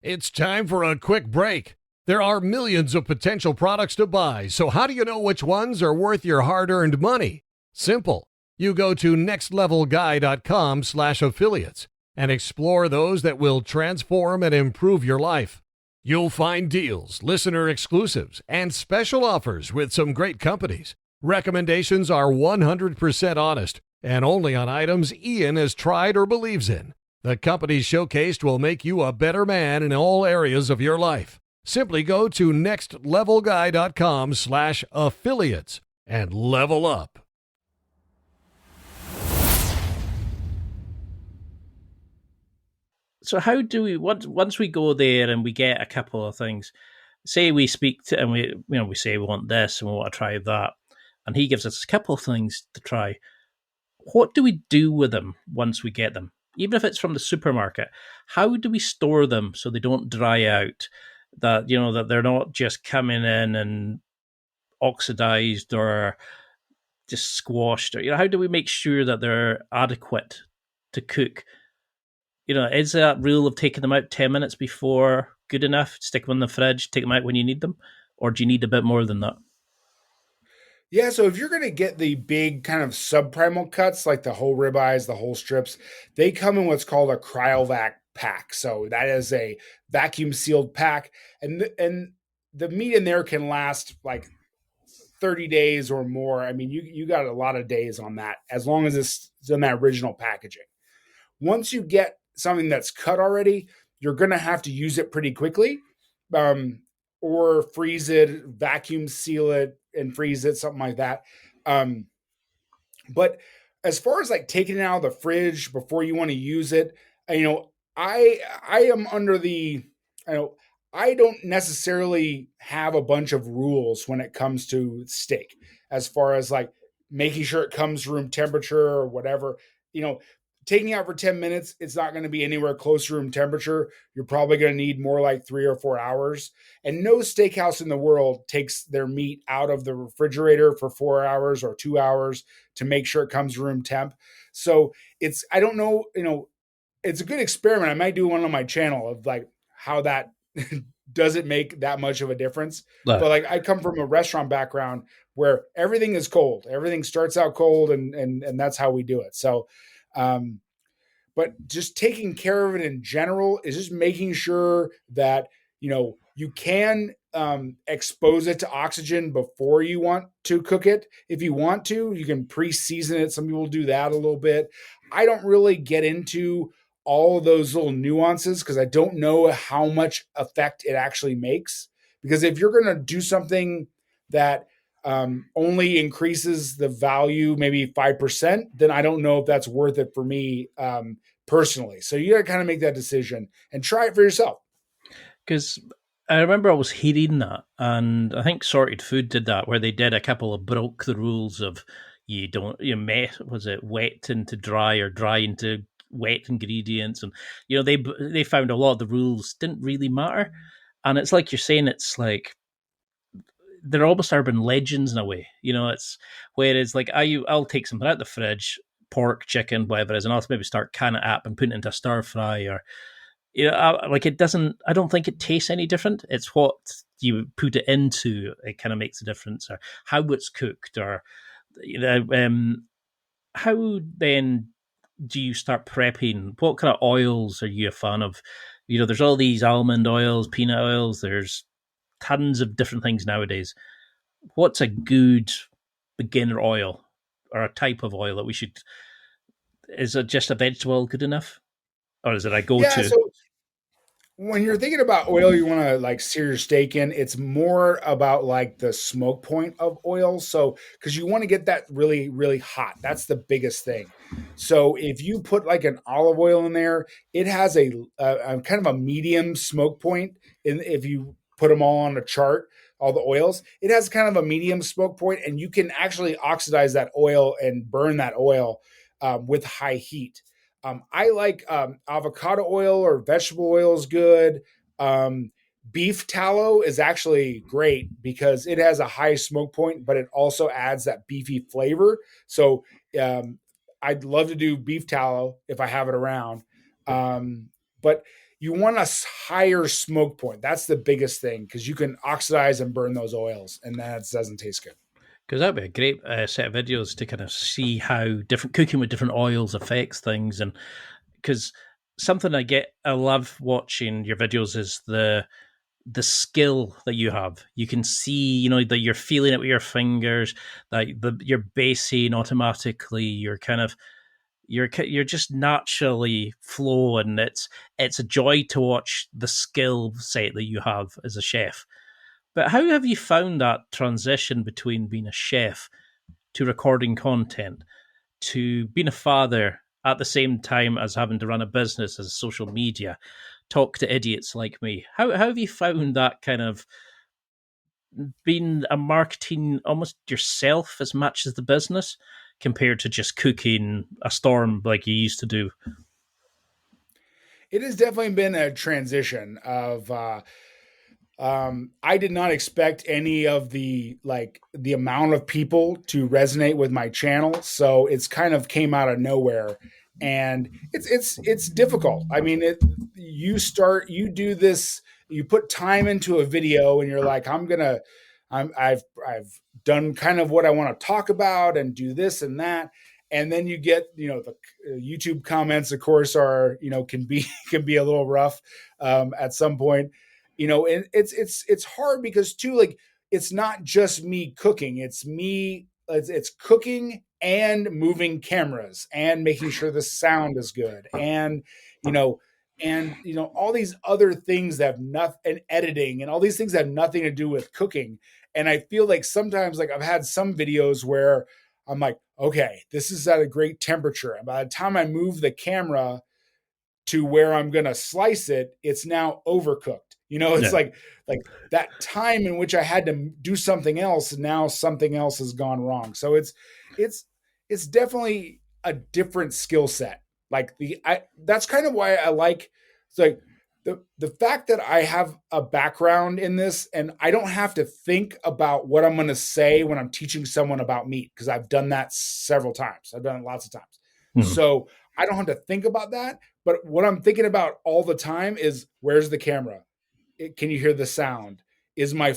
It's time for a quick break. There are millions of potential products to buy, so how do you know which ones are worth your hard-earned money? Simple. You go to nextlevelguy.com/affiliates and explore those that will transform and improve your life. You'll find deals, listener exclusives, and special offers with some great companies. Recommendations are 100% honest and only on items Ian has tried or believes in. The companies showcased will make you a better man in all areas of your life. Simply go to nextlevelguy.com/affiliates and level up. so how do we, once we go there and we get a couple of things, say we speak to, and we say we want this and we want to try that, and he gives us a couple of things to try. What do we do with them once we get them? Even if it's from the supermarket, how do we store them so they don't dry out? That they're not just coming in and oxidized or just squashed, or how do we make sure that they're adequate to cook? Is that rule of taking them out 10 minutes before good enough? Stick them in the fridge, take them out when you need them, or do you need a bit more than that? Yeah, so if you're going to get the big kind of subprimal cuts, like the whole ribeyes, the whole strips, they come in what's called a cryovac pack. So that is a vacuum sealed pack, and the meat in there can last like 30 days or more. I mean, you got a lot of days on that as long as it's in that original packaging. Once you get something that's cut already, you're going to have to use it pretty quickly, um, or freeze it, vacuum seal it, and freeze it, something like that. Um, but as far as like taking it out of the fridge before you want to use it, you know, I am under the, you know, I don't necessarily have a bunch of rules when it comes to steak, as far as like making sure it comes room temperature or whatever. You know, taking out for 10 minutes, it's not going to be anywhere close to room temperature. You're probably going to need more like 3 or 4 hours. And no steakhouse in the world takes their meat out of the refrigerator for 4 hours or 2 hours to make sure it comes room temp. So I don't know, it's a good experiment. I might do one on my channel of like how that doesn't make that much of a difference. No. But like I come from a restaurant background where everything is cold. Everything starts out cold and that's how we do it. So um but just taking care of it in general is just making sure that you can expose it to oxygen before you want to cook it. If you want to, you can pre-season it. Some people do that a little bit. I don't really get into all of those little nuances because I don't know how much effect it actually makes. Because if you're going to do something that only increases the value maybe 5%, then I don't know if that's worth it for me personally. So you got to kind of make that decision and try it for yourself. Because I remember I was hearing that, and I think Sorted Food did that, where they did a couple of broke the rules of you don't was it wet into dry or dry into wet ingredients, and they found a lot of the rules didn't really matter, and it's like you're saying, it's like they're almost urban legends in a way. It's whereas like I'll take something out of the fridge, pork, chicken, whatever it is, and I'll maybe start canning it up and putting it into a stir fry or like it doesn't. I don't think it tastes any different. It's what you put it into. It kind of makes a difference, or how it's cooked, or how then do you start prepping? What kind of oils are you a fan of? There's all these almond oils, peanut oils. There's tons of different things nowadays. What's a good beginner oil or a type of oil that we should? Is it just a vegetable oil good enough, or is it a Yeah. go-to? So when you're thinking about oil you want to like sear your steak in, it's more about like the smoke point of oil. So because you want to get that really really hot, that's the biggest thing. So if you put like an olive oil in there, it has a kind of a medium smoke point. And if you put them all on a chart, all the oils, it has kind of a medium smoke point, and you can actually oxidize that oil and burn that oil with high heat. I like avocado oil or vegetable oil is good. Um, Beef tallow is actually great because it has a high smoke point, but it also adds that beefy flavor. So um, I'd love to do beef tallow if I have it around. But you want a higher smoke point. That's the biggest thing because you can oxidize and burn those oils, and that doesn't taste good. Because that'd be a great set of videos to kind of see how different cooking with different oils affects things. And because something I love watching your videos is the skill that you have. You can see, that you're feeling it with your fingers, that you're basing automatically. You're kind of you're just naturally flow, and it's a joy to watch the skill set that you have as a chef. But how have you found that transition between being a chef to recording content to being a father at the same time as having to run a business as social media, talk to idiots like me? How have you found that kind of being a marketing almost yourself as much as the business compared to just cooking a storm like you used to do? It has definitely been a transition of I did not expect any of the amount of people to resonate with my channel, so it's kind of came out of nowhere, and it's difficult. I mean, you do this, you put time into a video, and you're like, I've done kind of what I want to talk about and do this and that, and then you get the YouTube comments, of course, are can be can be a little rough at some point. And it's hard because too, like, it's not just me cooking, it's cooking and moving cameras and making sure the sound is good, and you know all these other things that have nothing, and editing, and all these things that have nothing to do with cooking. And I feel like sometimes, like, I've had some videos where I'm like, okay, this is at a great temperature, and by the time I move the camera to where I'm going to slice it, it's now overcooked. It's Yeah. like that time in which I had to do something else, and now something else has gone wrong. So it's it's definitely a different skill set. Like that's kind of why I like, it's like the fact that I have a background in this and I don't have to think about what I'm going to say when I'm teaching someone about meat, because I've done that several times. I've done it lots of times. Mhm. So I don't have to think about that. But what I'm thinking about all the time is, where's the camera? Can you hear the sound? Is my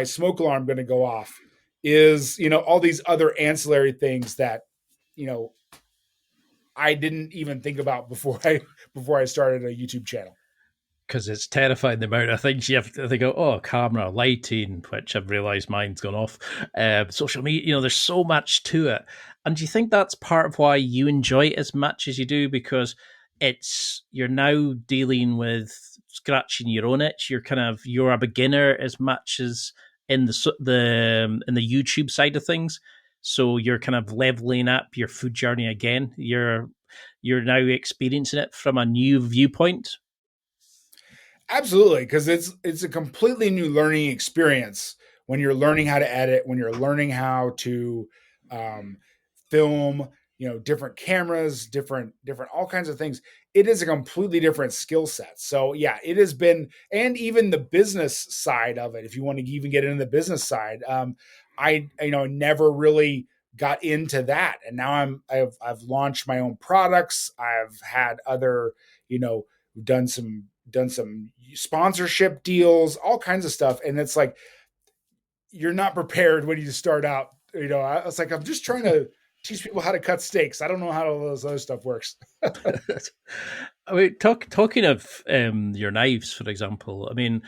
smoke alarm going to go off? Is, all these other ancillary things that, you know, I didn't even think about before I started a YouTube channel. Because it's terrifying the amount of things you have to think, oh, camera, lighting, which I've realised mine's gone off, social media, there's so much to it. And do you think that's part of why you enjoy it as much as you do? Because you're now dealing with scratching your own itch. You're a beginner as much as in the YouTube side of things. So you're kind of leveling up your food journey again. You're now experiencing it from a new viewpoint. Absolutely, because it's a completely new learning experience when you're learning how to edit, when you're learning how to um, film, different cameras, different all kinds of things. It is a completely different skill set. So yeah, it has been, and even the business side of it. If you want to even get into the business side, I never really got into that, and now I've launched my own products. I've had other, done some sponsorship deals, all kinds of stuff. And it's like, you're not prepared when you start out. I was like, I'm just trying to teach people how to cut steaks. I don't know how all those other stuff works. I mean, talking of your knives, for example. I mean,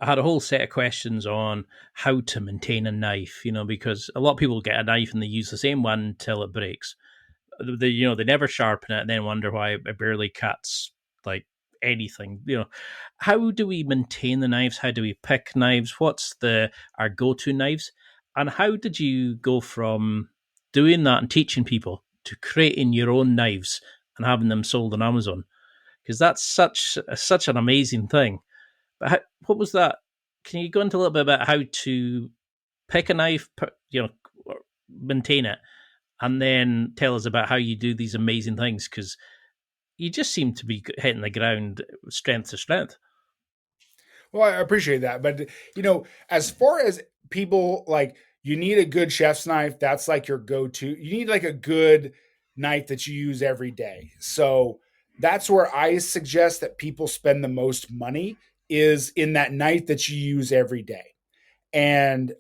I had a whole set of questions on how to maintain a knife. Because a lot of people get a knife and they use the same one till it breaks. They never sharpen it and then wonder why it barely cuts like anything. How do we maintain the knives? How do we pick knives? What's our go-to knives? And how did you go from doing that and teaching people to creating your own knives and having them sold on Amazon? Because that's such an amazing thing. But what was that? Can you go into a little bit about how to pick a knife, maintain it, and then tell us about how you do these amazing things? Because you just seem to be hitting the ground strength to strength. Well, I appreciate that. But, as far as people, like, you need a good chef's knife. That's like your go-to. You need like a good knife that you use every day. So that's where I suggest that people spend the most money, is in that knife that you use every day. And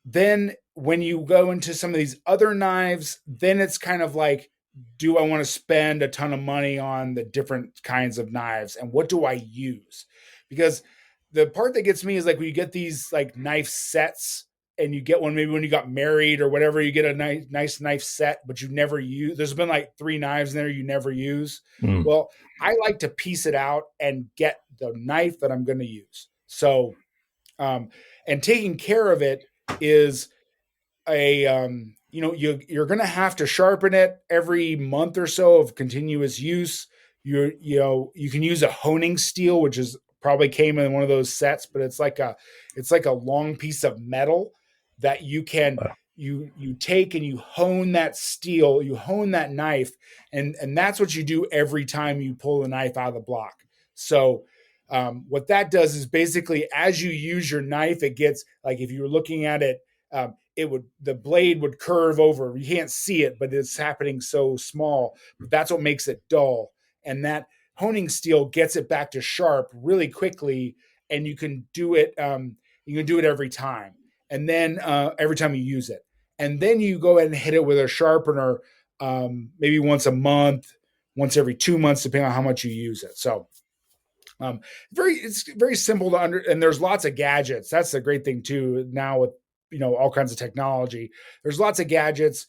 then when you go into some of these other knives, then it's kind of like, do I want to spend a ton of money on the different kinds of knives, and what do I use? Because the part that gets me is like when you get these like knife sets, and you get one maybe when you got married or whatever, you get a nice knife set, but you never use. There's been like 3 knives in there you never use. Mm. Well, I like to piece it out and get the knife that I'm going to use. So, and taking care of it is you're going to have to sharpen it every month or so of continuous use. You can use a honing steel, which is probably came in one of those sets, but it's like a long piece of metal that you can Wow. you take and you hone that steel, you hone that knife, and that's what you do every time you pull the knife out of the block. So what that does is basically, as you use your knife, it gets like, if you were looking at it, the blade would curve over. You can't see it, but it's happening so small. But that's what makes it dull. And that honing steel gets it back to sharp really quickly, and you can do it. You can do it every time, and then every time you use it, and then you go ahead and hit it with a sharpener, maybe once a month, once every 2 months, depending on how much you use it. So it's very simple to and there's lots of gadgets. That's the great thing too. Now with all kinds of technology, there's lots of gadgets.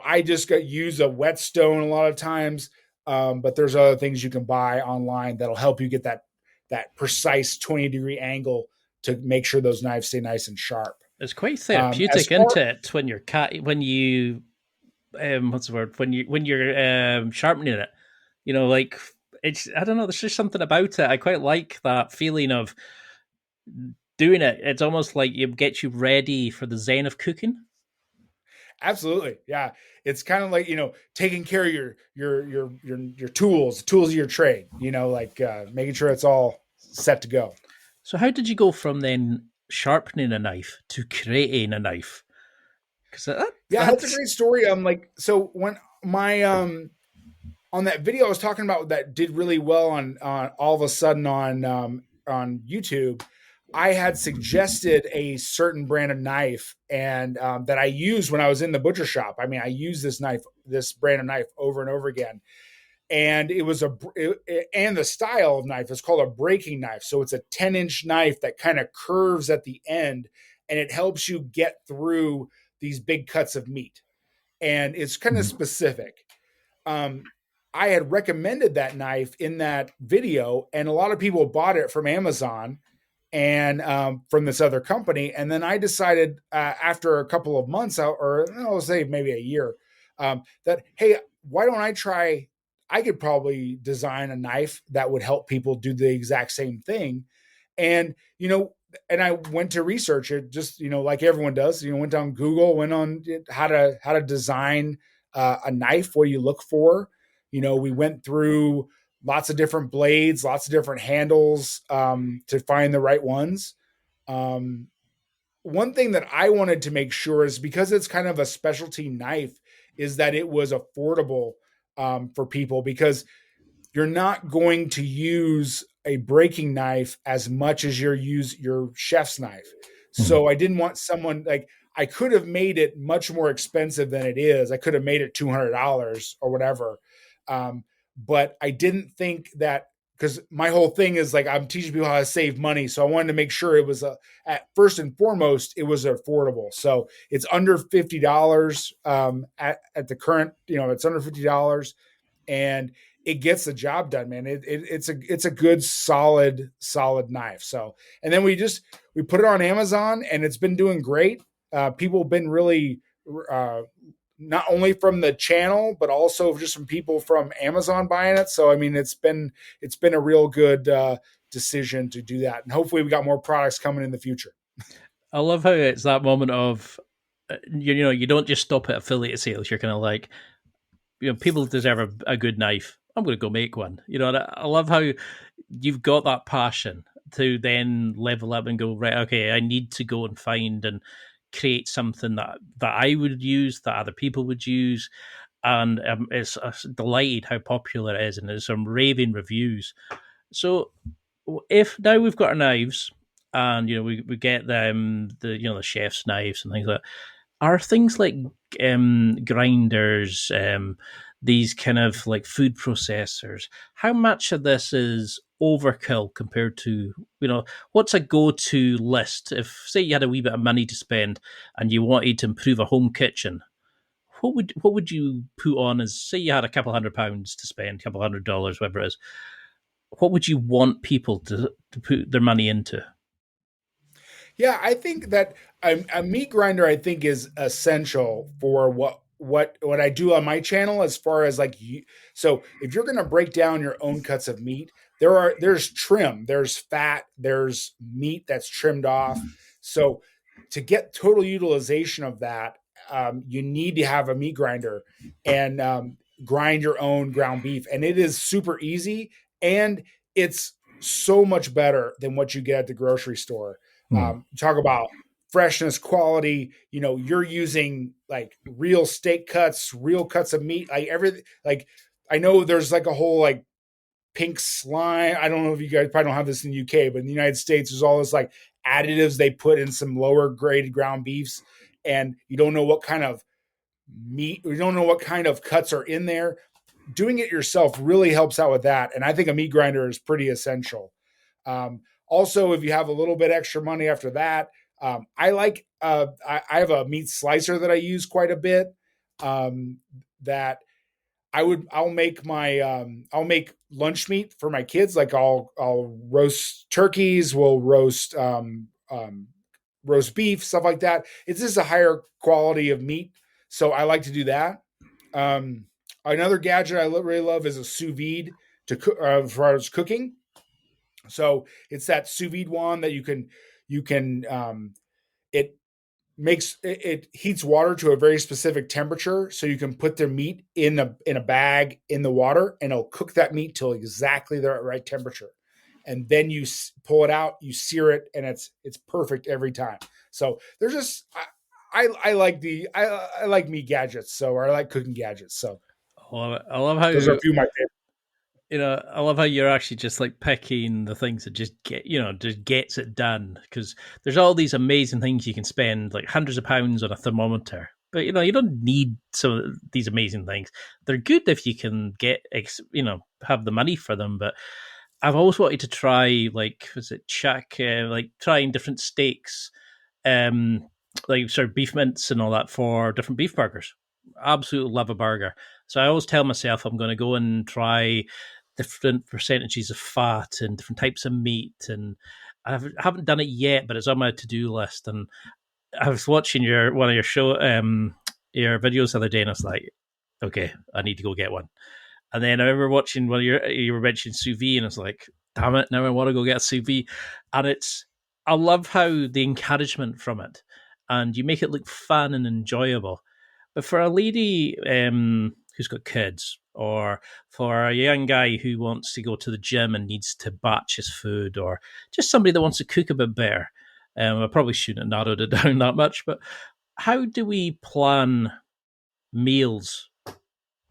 I just use a whetstone a lot of times, but there's other things you can buy online that'll help you get that precise 20-degree angle to make sure those knives stay nice and sharp. It's quite As therapeutic, far isn't it? When you what's the word, when you're sharpening it. Like it's, I don't know, there's just something about it. I quite like that feeling of doing it. It's almost like it gets you ready for the zen of cooking. Absolutely. Yeah. It's kind of like, taking care of your tools of your trade, like making sure it's all set to go. So how did you go from then sharpening a knife to creating a knife? Because Yeah, that's a that's great story. So when my on that video I was talking about that did really well on all of a sudden on YouTube, I had suggested a certain brand of knife and that I used when I was in the butcher shop. I mean, I used this brand of knife over and over again, and and the style of knife is called a breaking knife. So it's a 10-inch knife that kind of curves at the end, and it helps you get through these big cuts of meat. And it's kind of specific. Um, I had recommended that knife in that video, and a lot of people bought it from Amazon and from this other company. And then I decided after a couple of months, or I'll say maybe a year, that hey, why don't I try? I could probably design a knife that would help people do the exact same thing. And and I went to research it, just like everyone does. Went down Google, went on how to design a knife. What do you look for? We went through lots of different blades, lots of different handles to find the right ones. Um, One thing that I wanted to make sure is, because it's kind of a specialty knife, is that it was affordable for people, because you're not going to use a breaking knife as much as you use your chef's knife. So I didn't want someone like, I could have made it much more expensive than it is. I could have made it $200 or whatever. But I didn't think that, because my whole thing is like, I'm teaching people how to save money. So I wanted to make sure it was at first and foremost, it was affordable. So it's under $50 at the current, it's under $50, and it gets the job done, man. It's a good solid knife. So, and then we put it on Amazon, and it's been doing great. People have been really not only from the channel, but also just from people from Amazon buying it. So I mean, it's been a real good decision to do that, and hopefully we got more products coming in the future. I love how it's that moment of you don't just stop at affiliate sales. You're kind of like, people deserve a good knife. I'm going to go make one. And I love how you've got that passion to then level up and go, right, okay, I need to go and find and create something that I would use, that other people would use. And it's delighted how popular it is, and there's some raving reviews. So if now we've got our knives, and we get them, the chef's knives and things like that, are things like grinders, these kind of like food processors, how much of this is overkill compared to, what's a go-to list? If, say, you had a wee bit of money to spend and you wanted to improve a home kitchen, what would you put on as, say you had a couple £100 to spend, a couple $100, whatever it is, what would you want people to put their money into? Yeah, I think that a meat grinder, I think, is essential for what I do on my channel, as far as like so if you're going to break down your own cuts of meat, there's trim, there's fat, there's meat that's trimmed off. So to get total utilization of that, you need to have a meat grinder and grind your own ground beef, and it is super easy, and it's so much better than what you get at the grocery store. Talk about freshness, quality. You're using like real steak cuts, real cuts of meat, like everything. Like, I know there's like a whole like pink slime. I don't know if you guys probably don't have this in the UK, but in the United States, there's all this like additives they put in some lower grade ground beefs, and you don't know what kind of meat, you don't know what kind of cuts are in there. Doing it yourself really helps out with that, and I think a meat grinder is pretty essential. Also, if you have a little bit extra money after that, I have a meat slicer that I use quite a bit. That I'll make lunch meat for my kids. Like I'll roast turkeys, we'll roast beef, stuff like that. It's just a higher quality of meat, so I like to do that. Another gadget I really love is a sous vide. to cook as far as cooking. So it's that sous vide one that you can it it heats water to a very specific temperature, so you can put the meat in a bag in the water, and it'll cook that meat till exactly the right temperature, and then you pull it out, you sear it, and it's perfect every time. So there's just I like I like meat gadgets, or I like cooking gadgets. So I love how those are a few of my favorites. I love how you're actually just like picking the things that just just gets it done. Because there's all these amazing things you can spend like hundreds of pounds on a thermometer, but you don't need some of these amazing things. They're good if you can have the money for them. But I've always wanted to try, like, was it chuck, like trying different steaks, um, like sort of beef mince and all that for different beef burgers. Absolutely love a burger. So I always tell myself I'm going to go and try different percentages of fat and different types of meat. And haven't done it yet, but it's on my to-do list. And I was watching one of your videos the other day, and I was like, okay, I need to go get one. And then I remember watching you were mentioning sous vide, and I was like, damn it, now I want to go get a sous vide. And I love how the encouragement from it, and you make it look fun and enjoyable. But for a lady who's got kids, or for a young guy who wants to go to the gym and needs to batch his food, or just somebody that wants to cook a bit better, I probably shouldn't have narrowed it down that much, but how do we plan meals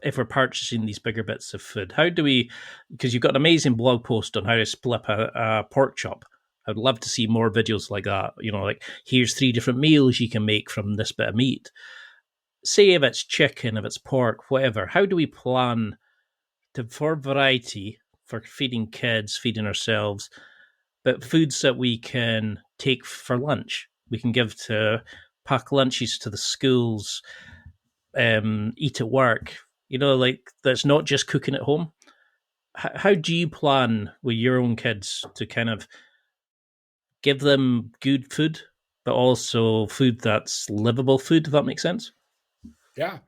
if we're purchasing these bigger bits of food? How do we, because you've got an amazing blog post on how to split a pork chop. I'd love to see more videos like that. Like, here's 3 different meals you can make from this bit of meat. Say if it's chicken, if it's pork, whatever. How do we plan for variety, for feeding kids, feeding ourselves, but foods that we can take for lunch? We can pack lunches to the schools, eat at work. Like, that's not just cooking at home. How do you plan with your own kids to kind of give them good food, but also food that's livable food, if that makes sense? Yeah.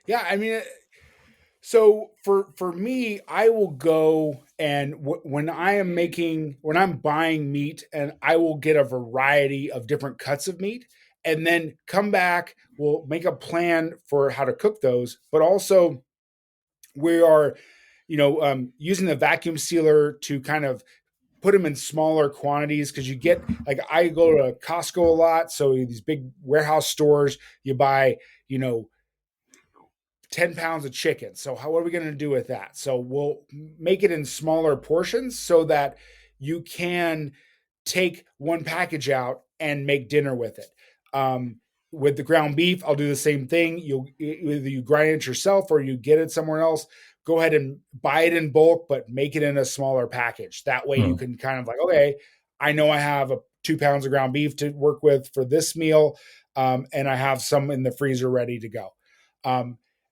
Yeah. I mean, so for me, I will go and when I'm buying meat, and I will get a variety of different cuts of meat, and then come back, we'll make a plan for how to cook those. But also, we are, using the vacuum sealer to kind of put them in smaller quantities, because you get, like, I go to Costco a lot, so these big warehouse stores, you buy, 10 pounds of chicken. So what are we going to do with that? So we'll make it in smaller portions so that you can take one package out and make dinner with it. With the ground beef, I'll do the same thing. Either you grind it yourself or you get it somewhere else. Go ahead and buy it in bulk, but make it in a smaller package. That way you can kind of like, okay, I know I have 2 pounds of ground beef to work with for this meal. And I have some in the freezer ready to go.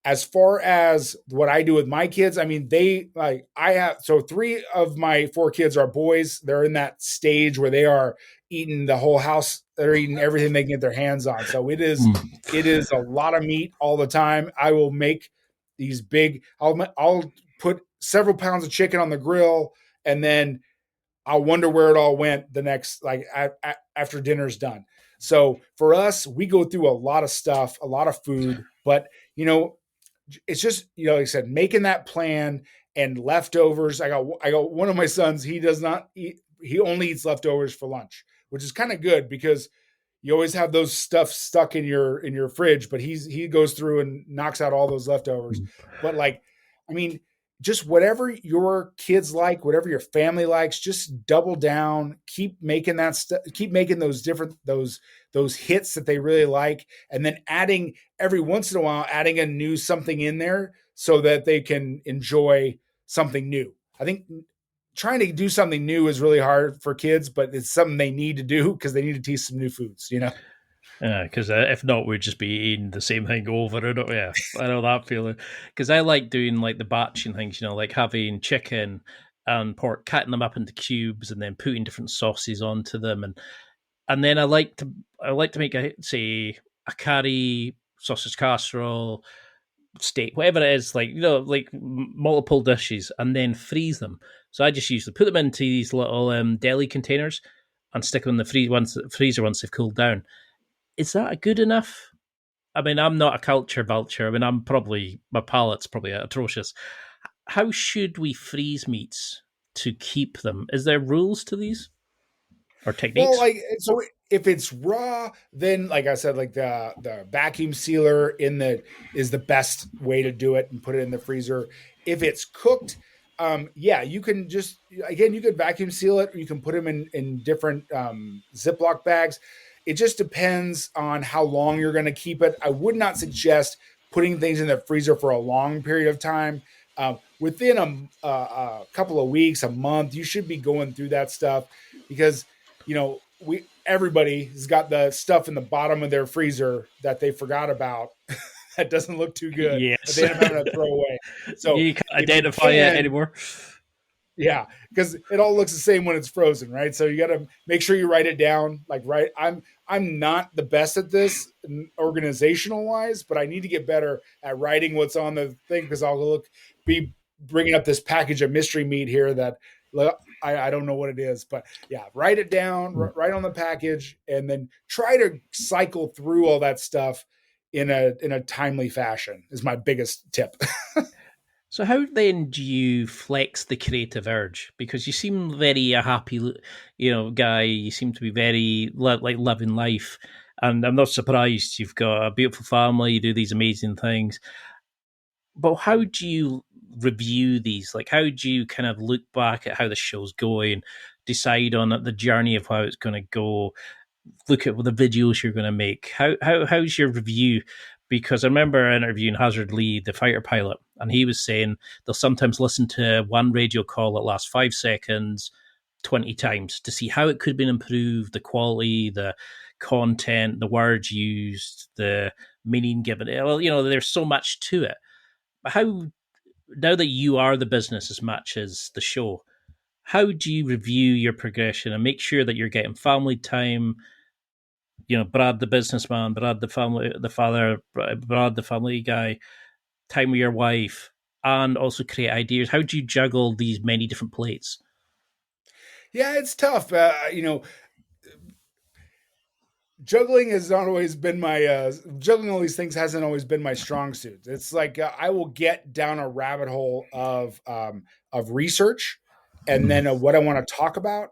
As far as what I do with my kids, I mean, I have, so 3 of my 4 kids are boys. They're in that stage where they are eating the whole house. They're eating everything they can get their hands on. So it is a lot of meat all the time. I will make these I'll put several pounds of chicken on the grill, and then I'll wonder where it all went the next, like, after dinner's done. So for us, we go through a lot of stuff, a lot of food, but it's just, like I said, making that plan and leftovers. I got one of my sons, he does not eat, he only eats leftovers for lunch, which is kind of good, because you always have those stuff stuck in your fridge, but he goes through and knocks out all those leftovers. But, like, I mean, just whatever your kids like, whatever your family likes, just double down, keep making that stuff, keep making those hits that they really like. And then every once in a while, adding a new something in there so that they can enjoy something new. I think trying to do something new is really hard for kids, but it's something they need to do because they need to taste some new foods, Because if not, we'd just be eating the same thing over and over. Yeah, I know that feeling. Because I like doing, like, the batching things, like having chicken and pork, cutting them up into cubes and then putting different sauces onto them, and then I like to make a curry, sausage casserole, steak, whatever it is, like like multiple dishes, and then freeze them. So I just usually put them into these little deli containers and stick them in the freezer once they've cooled down. Is that good enough? I mean, I'm not a culture vulture. I mean, my palate's probably atrocious. How should we freeze meats to keep them? Is there rules to these or Well, techniques? like so if it's raw, then like I said, like the vacuum sealer in the is the best way to do it and put it in the freezer. If it's cooked, yeah, you can just again you could vacuum seal it or you can put them in different Ziploc bags. It just depends on how long you're going to keep it. I would not suggest putting things in the freezer for a long period of time. Within a couple of weeks, a month, you should be going through that stuff because we everybody has got the stuff in the bottom of their freezer that they forgot about that doesn't look too good that Yes. they end up having to throw away. So You can't if you identify it can, anymore. yeah, because it all looks the same when it's frozen, right? So you got to make sure you write it down. Like, right, I'm not the best at this organizational wise, but I need to get better at writing what's on the thing because I'll be bringing up this package of mystery meat here that I don't know what it is, but yeah, write it down, write on the package, and then try to cycle through all that stuff in a timely fashion. Is my biggest tip. So how then do you flex the creative urge? Because you seem very a happy, guy. You seem to be very like living life, and I'm not surprised. You've got a beautiful family. You do these amazing things. But how do you review these? Like, how do you kind of look back at how the show's going, decide on the journey of how it's going to go, look at the videos you're going to make? How's your review? Because I remember interviewing Hazard Lee, the fighter pilot, and he was saying they'll sometimes listen to one radio call that lasts 5 seconds 20 times to see how it could have been improved, the quality, the content, the words used, the meaning given. Well, there's so much to it. How, now that you are the business as much as the show, how do you review your progression and make sure that you're getting family time? Brad the businessman, Brad the family, the father, Brad the family guy, time with your wife, and also create ideas. How do you juggle these many different plates? Yeah, it's tough. Juggling has not always been my juggling all these things hasn't always been my strong suit. It's like I will get down a rabbit hole of research and then what I want to talk about,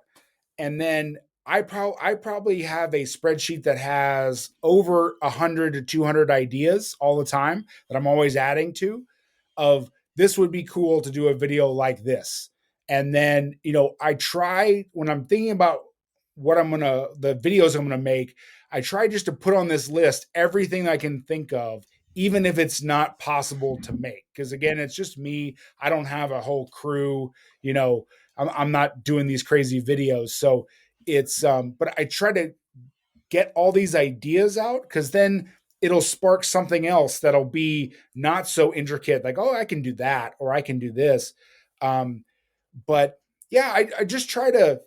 and then I probably have a spreadsheet that has over 100 to 200 ideas all the time that I'm always adding to. Of this would be cool to do a video like this, and then I try when I'm thinking about the videos I'm gonna make. I try just to put on this list everything I can think of, even if it's not possible to make. Because again, it's just me. I don't have a whole crew. I'm not doing these crazy videos. So but I try to get all these ideas out because then it'll spark something else that'll be not so intricate. Like, oh, I can do that or I can do this. Um, but yeah, I just try to,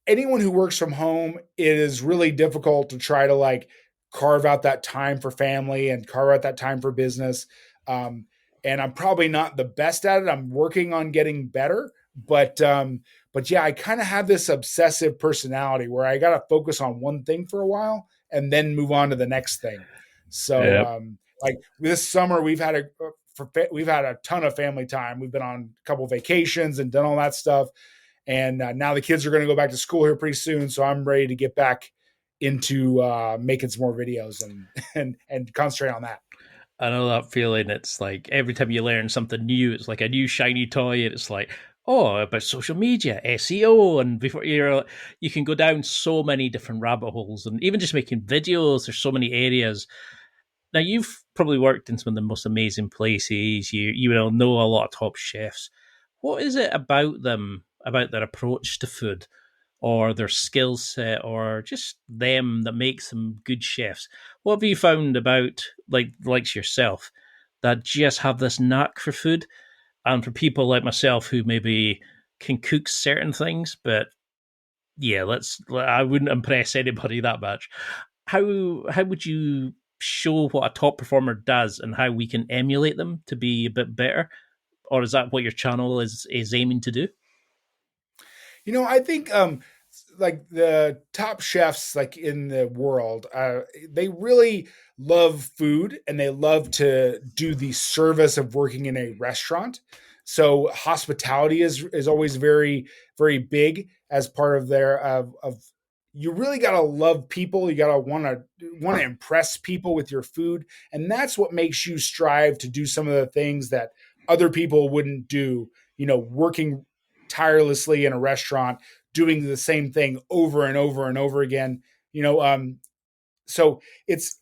anyone who works from home, it is really difficult to try to like carve out that time for family and carve out that time for business. Um, and I'm probably not the best at it. I'm working on getting better, but yeah, I kind of have this obsessive personality where I got to focus on one thing for a while and then move on to the next thing. So, Yep. like this summer, we've had a ton of family time. We've been on a couple vacations and done all that stuff. And now the kids are going to go back to school here pretty soon, so I'm ready to get back into making some more videos and concentrate on that. I know that feeling. It's like every time you learn something new, it's like a new shiny toy, and it's like, oh, about social media, SEO, and before you can go down so many different rabbit holes, and even just making videos. There's so many areas. Now you've probably worked in some of the most amazing places. You will know a lot of top chefs. What is it about them, about their approach to food, or their skill set, or just them that makes them good chefs? What have you found about likes yourself that just have this knack for food, and for people like myself who maybe can cook certain things, but yeah, I wouldn't impress anybody that much. How would you show what a top performer does and how we can emulate them to be a bit better? Or is that what your channel is aiming to do? I think like the top chefs like in the world, they really love food and they love to do the service of working in a restaurant. So hospitality is always very very big as part of their of you really got to love people. You got to want to impress people with your food, and that's what makes you strive to do some of the things that other people wouldn't do. Working tirelessly in a restaurant, doing the same thing over and over and over again. So it's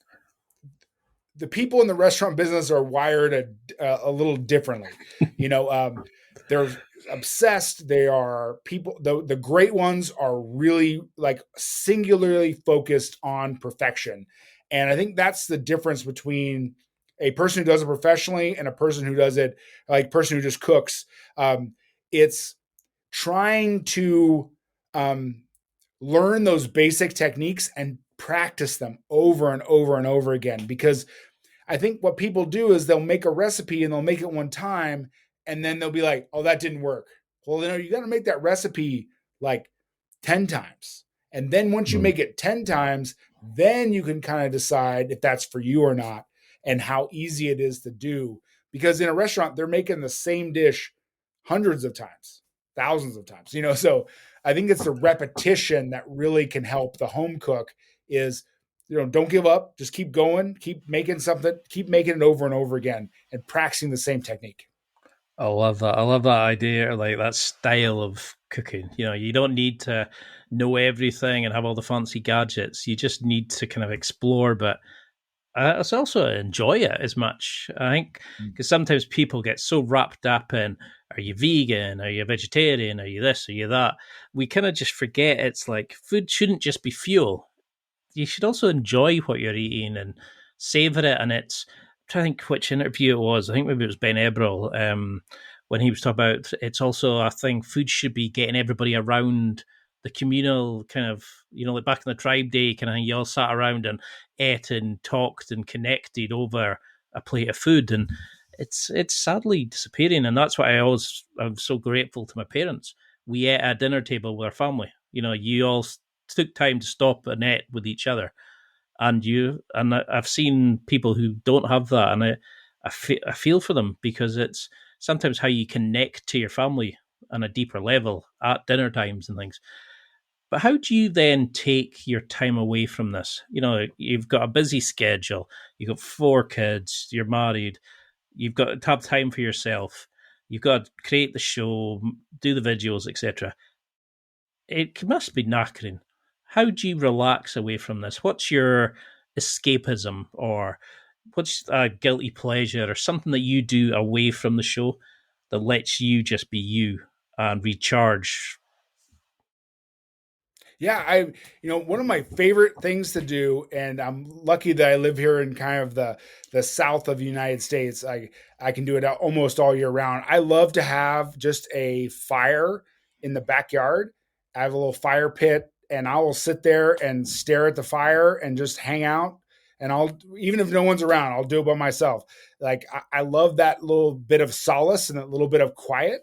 the people in the restaurant business are wired a little differently. They're obsessed. They are people. The great ones are really like singularly focused on perfection, and I think that's the difference between a person who does it professionally and a person who does it like person who just cooks. It's trying to um, learn those basic techniques and practice them over and over and over again. Because I think what people do is they'll make a recipe and they'll make it one time and then they'll be like, oh, that didn't work. Well, you got to make that recipe like 10 times. And then once you make it 10 times, then you can kind of decide if that's for you or not and how easy it is to do. Because in a restaurant, they're making the same dish hundreds of times, thousands of times, so I think it's the repetition that really can help the home cook is, don't give up, just keep going, keep making something, keep making it over and over again and practicing the same technique. I love that. I love that idea, like that style of cooking. You don't need to know everything and have all the fancy gadgets. You just need to kind of explore, but it's also enjoy it as much. I think because sometimes people get so wrapped up in, are you vegan? Are you a vegetarian? Are you this? Are you that? We kind of just forget it's like food shouldn't just be fuel. You should also enjoy what you're eating and savor it. And it's, I'm trying to think which interview it was. I think maybe it was Ben Ebrel, when he was talking about it's also a thing. Food should be getting everybody around the communal kind of, like back in the tribe day kind of thing. You all sat around and ate and talked and connected over a plate of food, and it's sadly disappearing. And that's why I'm so grateful to my parents. We ate at a dinner table with our family. You all took time to stop and eat with each other, and I've seen people who don't have that, and I feel for them because it's sometimes how you connect to your family on a deeper level at dinner times and things. But how do you then take your time away from this? You've got a busy schedule, you've got 4 kids, you're married, you've got to have time for yourself, you've got to create the show, do the videos, etc. It must be knackering. How do you relax away from this? What's your escapism, or what's a guilty pleasure or something that you do away from the show that lets you just be you and recharge? Yeah, one of my favorite things to do, and I'm lucky that I live here in kind of the south of the United States. I can do it almost all year round. I love to have just a fire in the backyard. I have a little fire pit, and I will sit there and stare at the fire and just hang out. And I'll even if no one's around, I'll do it by myself. Like I love that little bit of solace and that little bit of quiet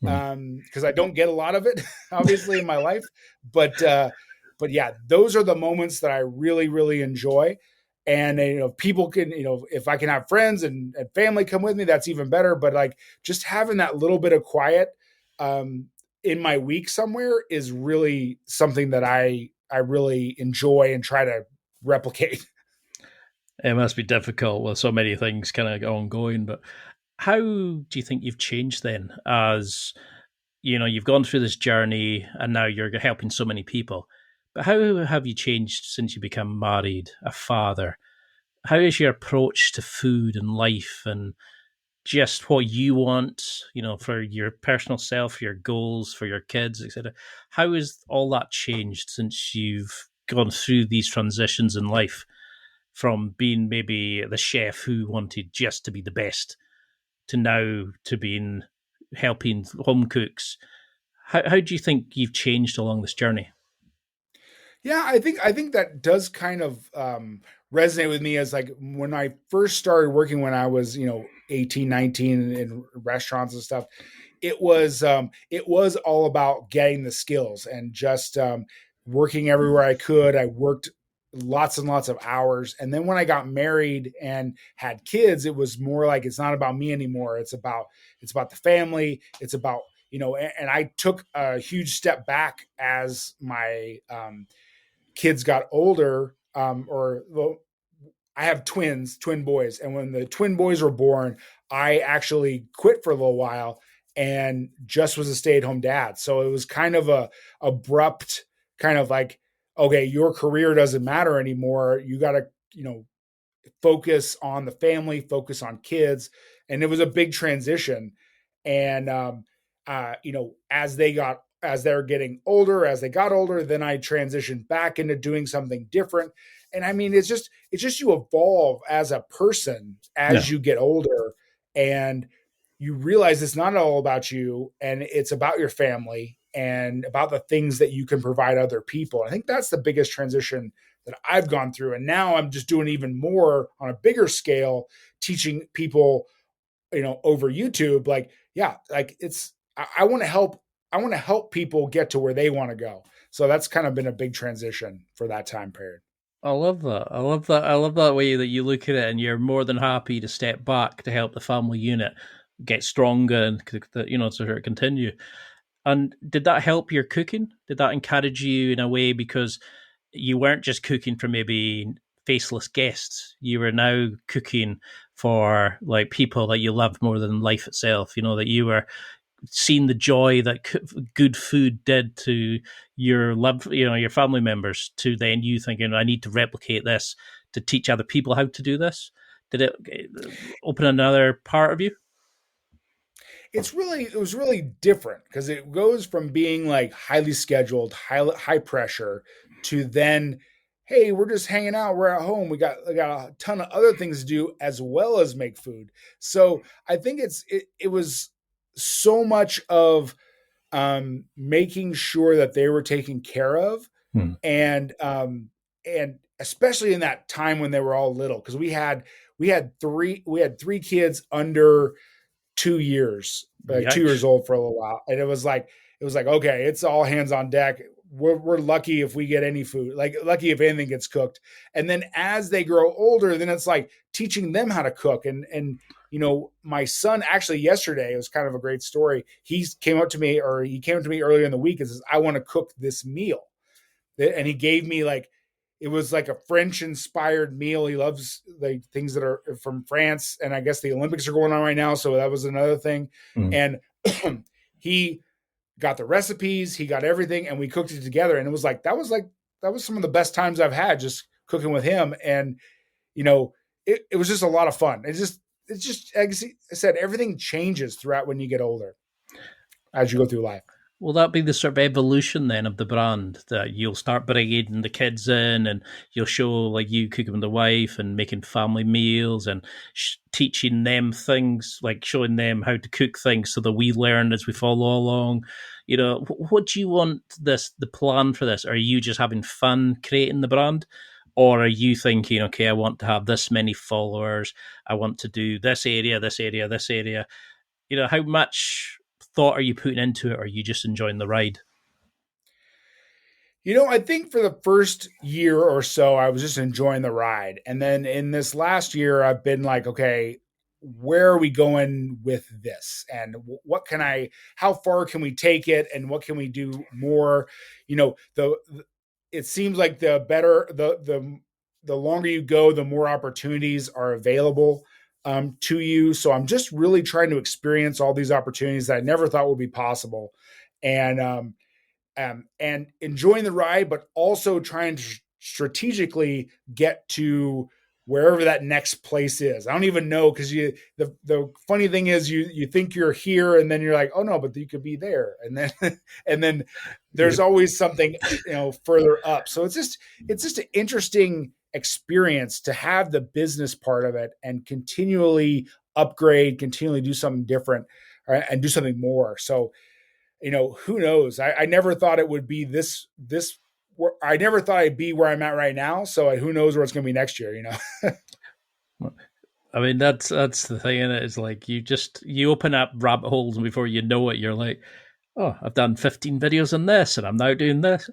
because I don't get a lot of it, obviously, in my life. But yeah, those are the moments that I really, really enjoy. And people can, if I can have friends and family come with me, that's even better. But like just having that little bit of quiet in my week somewhere is really something that I really enjoy and try to replicate. It must be difficult with so many things kind of ongoing, but how do you think you've changed then as you've gone through this journey and now you're helping so many people, but how have you changed since you become married, a father? How is your approach to food and life and just what you want, for your personal self, your goals, for your kids, etc.? How has all that changed since you've gone through these transitions in life from being maybe the chef who wanted just to be the best to now to being helping home cooks? How do you think you've changed along this journey? Yeah, I think that does kind of resonate with me as like when I first started working when I was, 18, 19 in restaurants and stuff. It was all about getting the skills and just working everywhere I could. I worked lots and lots of hours. And then when I got married and had kids, it was more like it's not about me anymore. It's about the family. It's about, and I took a huge step back as my kids got older, or well, I have twin boys, and when the twin boys were born, I actually quit for a little while and just was a stay-at-home dad. So it was kind of a abrupt kind of like, okay, your career doesn't matter anymore. You got to, focus on the family, focus on kids, and it was a big transition. And as they're getting older, as they got older, then I transitioned back into doing something different. And I mean, it's just you evolve as a person Yeah. as you get older, and you realize it's not all about you, and it's about your family and about the things that you can provide other people. I think that's the biggest transition that I've gone through. And now I'm just doing even more on a bigger scale, teaching people, over YouTube. Like, yeah, like I want to help. I want to help people get to where they want to go. So that's kind of been a big transition for that time period. I love that. I love that. I love that way that you look at it, and you're more than happy to step back to help the family unit get stronger and to sort of continue. And did that help your cooking? Did that encourage you in a way because you weren't just cooking for maybe faceless guests? You were now cooking for like people that you loved more than life itself. That you were seeing the joy that good food did to your love, your family members. To then you thinking, I need to replicate this to teach other people how to do this. Did it open another part of you? It was really different because it goes from being like highly scheduled, high pressure to then, hey, we're just hanging out, we're at home, we got a ton of other things to do as well as make food. So I think it was so much of making sure that they were taken care of, Hmm. and especially in that time when they were all little, because we had three kids under 2 years, like 2 years Yikes. old for a little while. And it was like, okay, it's all hands on deck. We're lucky if we get any food, like lucky if anything gets cooked. And then as they grow older, then it's like teaching them how to cook. And my son actually yesterday, it was kind of a great story. He came up to me earlier in the week and says, I want to cook this meal. And he gave me like, it was like a French inspired meal. He loves like things that are from France, and I guess the Olympics are going on right now, so that was another thing. Hmm. And he got the recipes, he got everything, and we cooked it together. And it was like that was some of the best times I've had just cooking with him. And it was just a lot of fun. It's just like I said, everything changes throughout when you get older as you go through life. Will that be the sort of evolution then of the brand that you'll start bringing the kids in and you'll show like you cooking with the wife and making family meals and teaching them things, like showing them how to cook things so that we learn as we follow along? What do you want the plan for this? Are you just having fun creating the brand? Or are you thinking, okay, I want to have this many followers, I want to do this area, this area, this area? How much thought are you putting into it, or are you just enjoying the ride? I think for the first year or so, I was just enjoying the ride. And then in this last year, I've been like, okay, where are we going with this? And how far can we take it? And what can we do more? It seems like the longer you go, the more opportunities are available to you. So I'm just really trying to experience all these opportunities that I never thought would be possible. And enjoying the ride, but also trying to strategically get to wherever that next place is. I don't even know, because the funny thing is you think you're here and then you're like, oh no, but you could be there, and then and then there's always something further up. So it's just an interesting experience to have the business part of it and continually upgrade, continually do something different, and do something more. So who knows? I never thought it would be this I never thought I'd be where I'm at right now. So who knows where it's going to be next year, you know? I mean, that's the thing in it. Is like you open up rabbit holes, and before you know it, you're like, oh, I've done 15 videos on this, and I'm now doing this.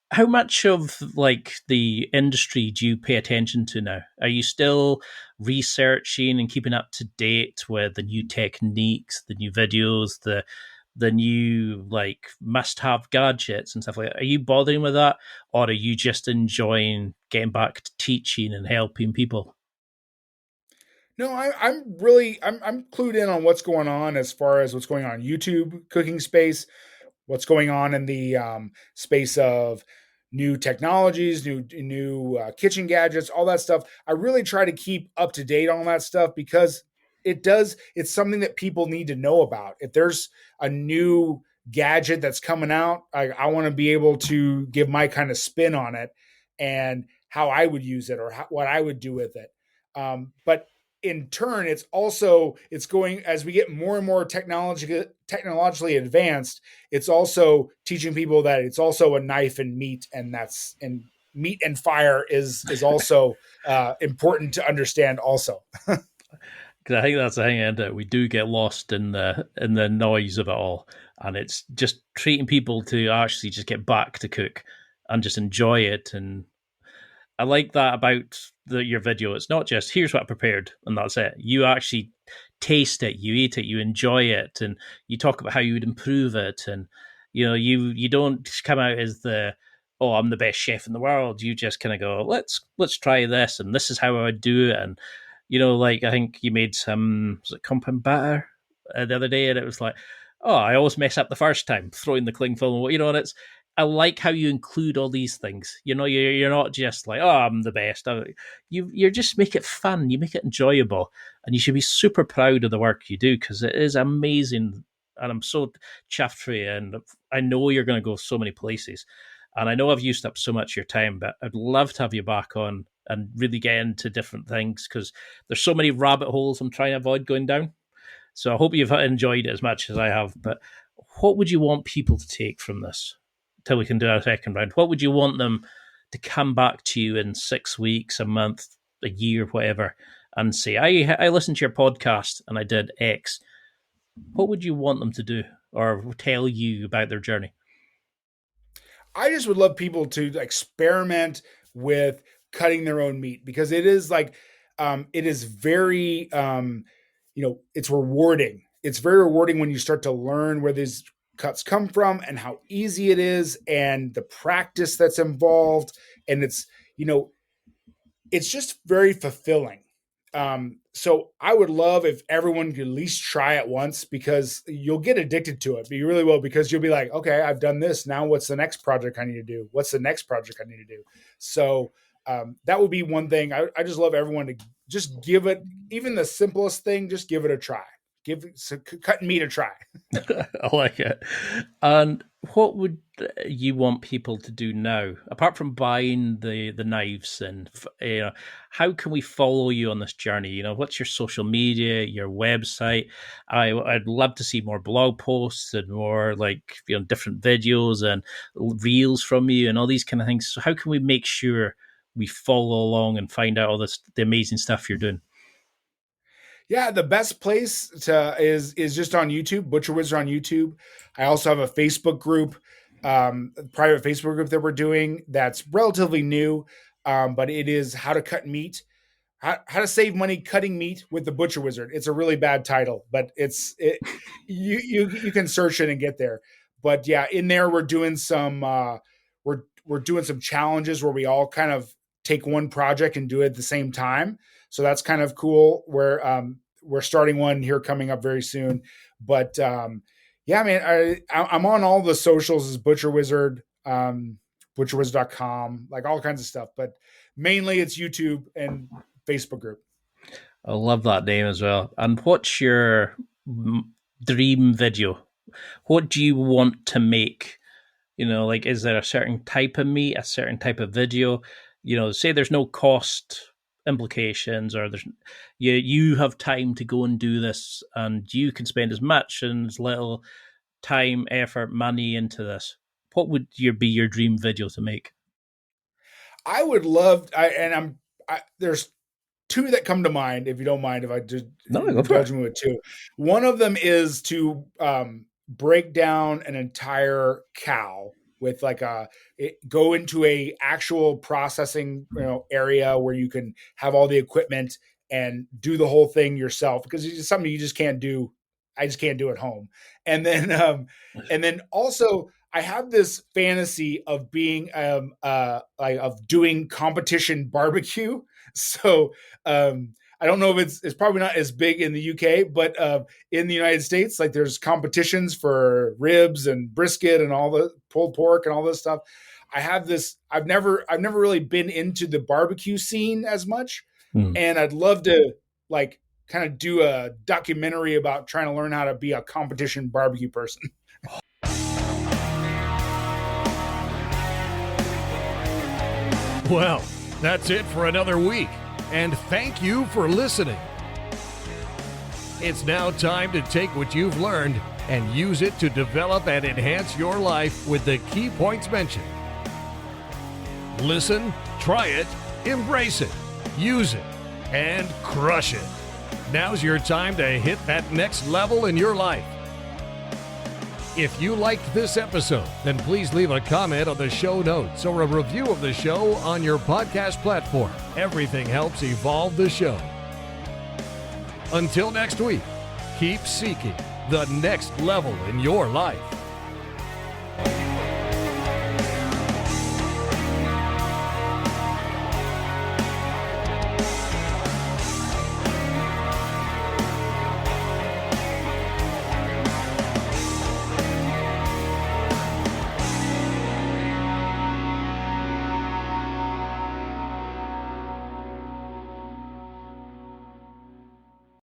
How much of like the industry do you pay attention to now? Are you still researching and keeping up to date with the new techniques, the new videos, the new like must-have gadgets and stuff like that? Are you bothering with that, or are you just enjoying getting back to teaching and helping people? No, I'm clued in on what's going on as far as what's going on in YouTube cooking space, what's going on in the space of new technologies, new kitchen gadgets, all that stuff. I really try to keep up to date on that stuff because it's something that people need to know about. If there's a new gadget that's coming out, I want to be able to give my kind of spin on it and how I would use it or what I would do with it. But in turn, it's going as we get more and more technologically advanced. It's also teaching people that it's also a knife and meat, and meat and fire is also important to understand. Also, Because I think that's the thing, isn't it? We do get lost in the noise of it all, and it's just treating people to actually just get back to cook and just enjoy it. And I like that about your video. It's not just here's what I prepared and that's it. You actually taste it, you eat it, you enjoy it, and you talk about how you would improve it. And you don't come out as the oh I'm the best chef in the world. You just kind of go let's try this, and this is how I would do it. And like I think you made some was it compound batter the other day, and it was like oh I always mess up the first time throwing the cling film. And it's I like how you include all these things. You're not just like, oh, I'm the best. You just make it fun. You make it enjoyable, and you should be super proud of the work you do because it is amazing. And I'm so chuffed for you. And I know you're going to go so many places. And I know I've used up so much of your time, but I'd love to have you back on and really get into different things because there's so many rabbit holes I'm trying to avoid going down. So I hope you've enjoyed it as much as I have. But what would you want people to take from this? Till we can do our second round, what would you want them to come back to you in 6 weeks, a month, a year, whatever, and say, I listened to your podcast and I did X. What would you want them to do or tell you about their journey? I just would love people to experiment with cutting their own meat because it is it is very it's rewarding. It's very rewarding when you start to learn where these cuts come from and how easy it is and the practice that's involved. And it's just very fulfilling. So I would love if everyone could at least try it once because you'll get addicted to it, but you really will because you'll be like, okay, I've done this. Now what's the next project I need to do? What's the next project I need to do? So that would be one thing. I just love everyone to just give it, even the simplest thing, just give it a try. Cutting meat a try. I like it. And what would you want people to do now, apart from buying the knives? And how can we follow you on this journey? What's your social media, your website? I'd love to see more blog posts and more different videos and reels from you and all these kind of things. So how can we make sure we follow along and find out all the amazing stuff you're doing? Yeah, the best place is just on YouTube, Butcher Wizard on YouTube. I also have a Facebook group, a private Facebook group that we're doing that's relatively new, but it is how to cut meat, how to save money cutting meat with the Butcher Wizard. It's a really bad title, but you can search it and get there. But yeah, in there we're doing some we're doing some challenges where we all kind of take one project and do it at the same time. So that's kind of cool. We're starting one here coming up very soon. But yeah, man, I'm on all the socials as Butcher Wizard, butcherwizard.com, like all kinds of stuff. But mainly it's YouTube and Facebook group. I love that name as well. And what's your dream video? What do you want to make? Is there a certain type of meat, a certain type of video? Say there's no cost implications or there's you have time to go and do this and you can spend as much and as little time, effort, money into this. What would be your dream video to make? I would there's two that come to mind, if you don't mind, if I just indulge me with two. One of them is to break down an entire cow with go into a actual processing area where you can have all the equipment and do the whole thing yourself, because it's something you just can't do. I just can't do at home. And then also I have this fantasy of being of doing competition barbecue. So I don't know if it's probably not as big in the UK, but in the United States, like there's competitions for ribs and brisket and all the pulled pork and all this stuff. I've never really been into the barbecue scene as much. And I'd love to kind of do a documentary about trying to learn how to be a competition barbecue person. Well, that's it for another week, and thank you for listening. It's now time to take what you've learned and use it to develop and enhance your life with the key points mentioned. Listen, try it, embrace it, use it, and crush it. Now's your time to hit that next level in your life. If you liked this episode, then please leave a comment on the show notes or a review of the show on your podcast platform. Everything helps evolve the show. Until next week, keep seeking the next level in your life.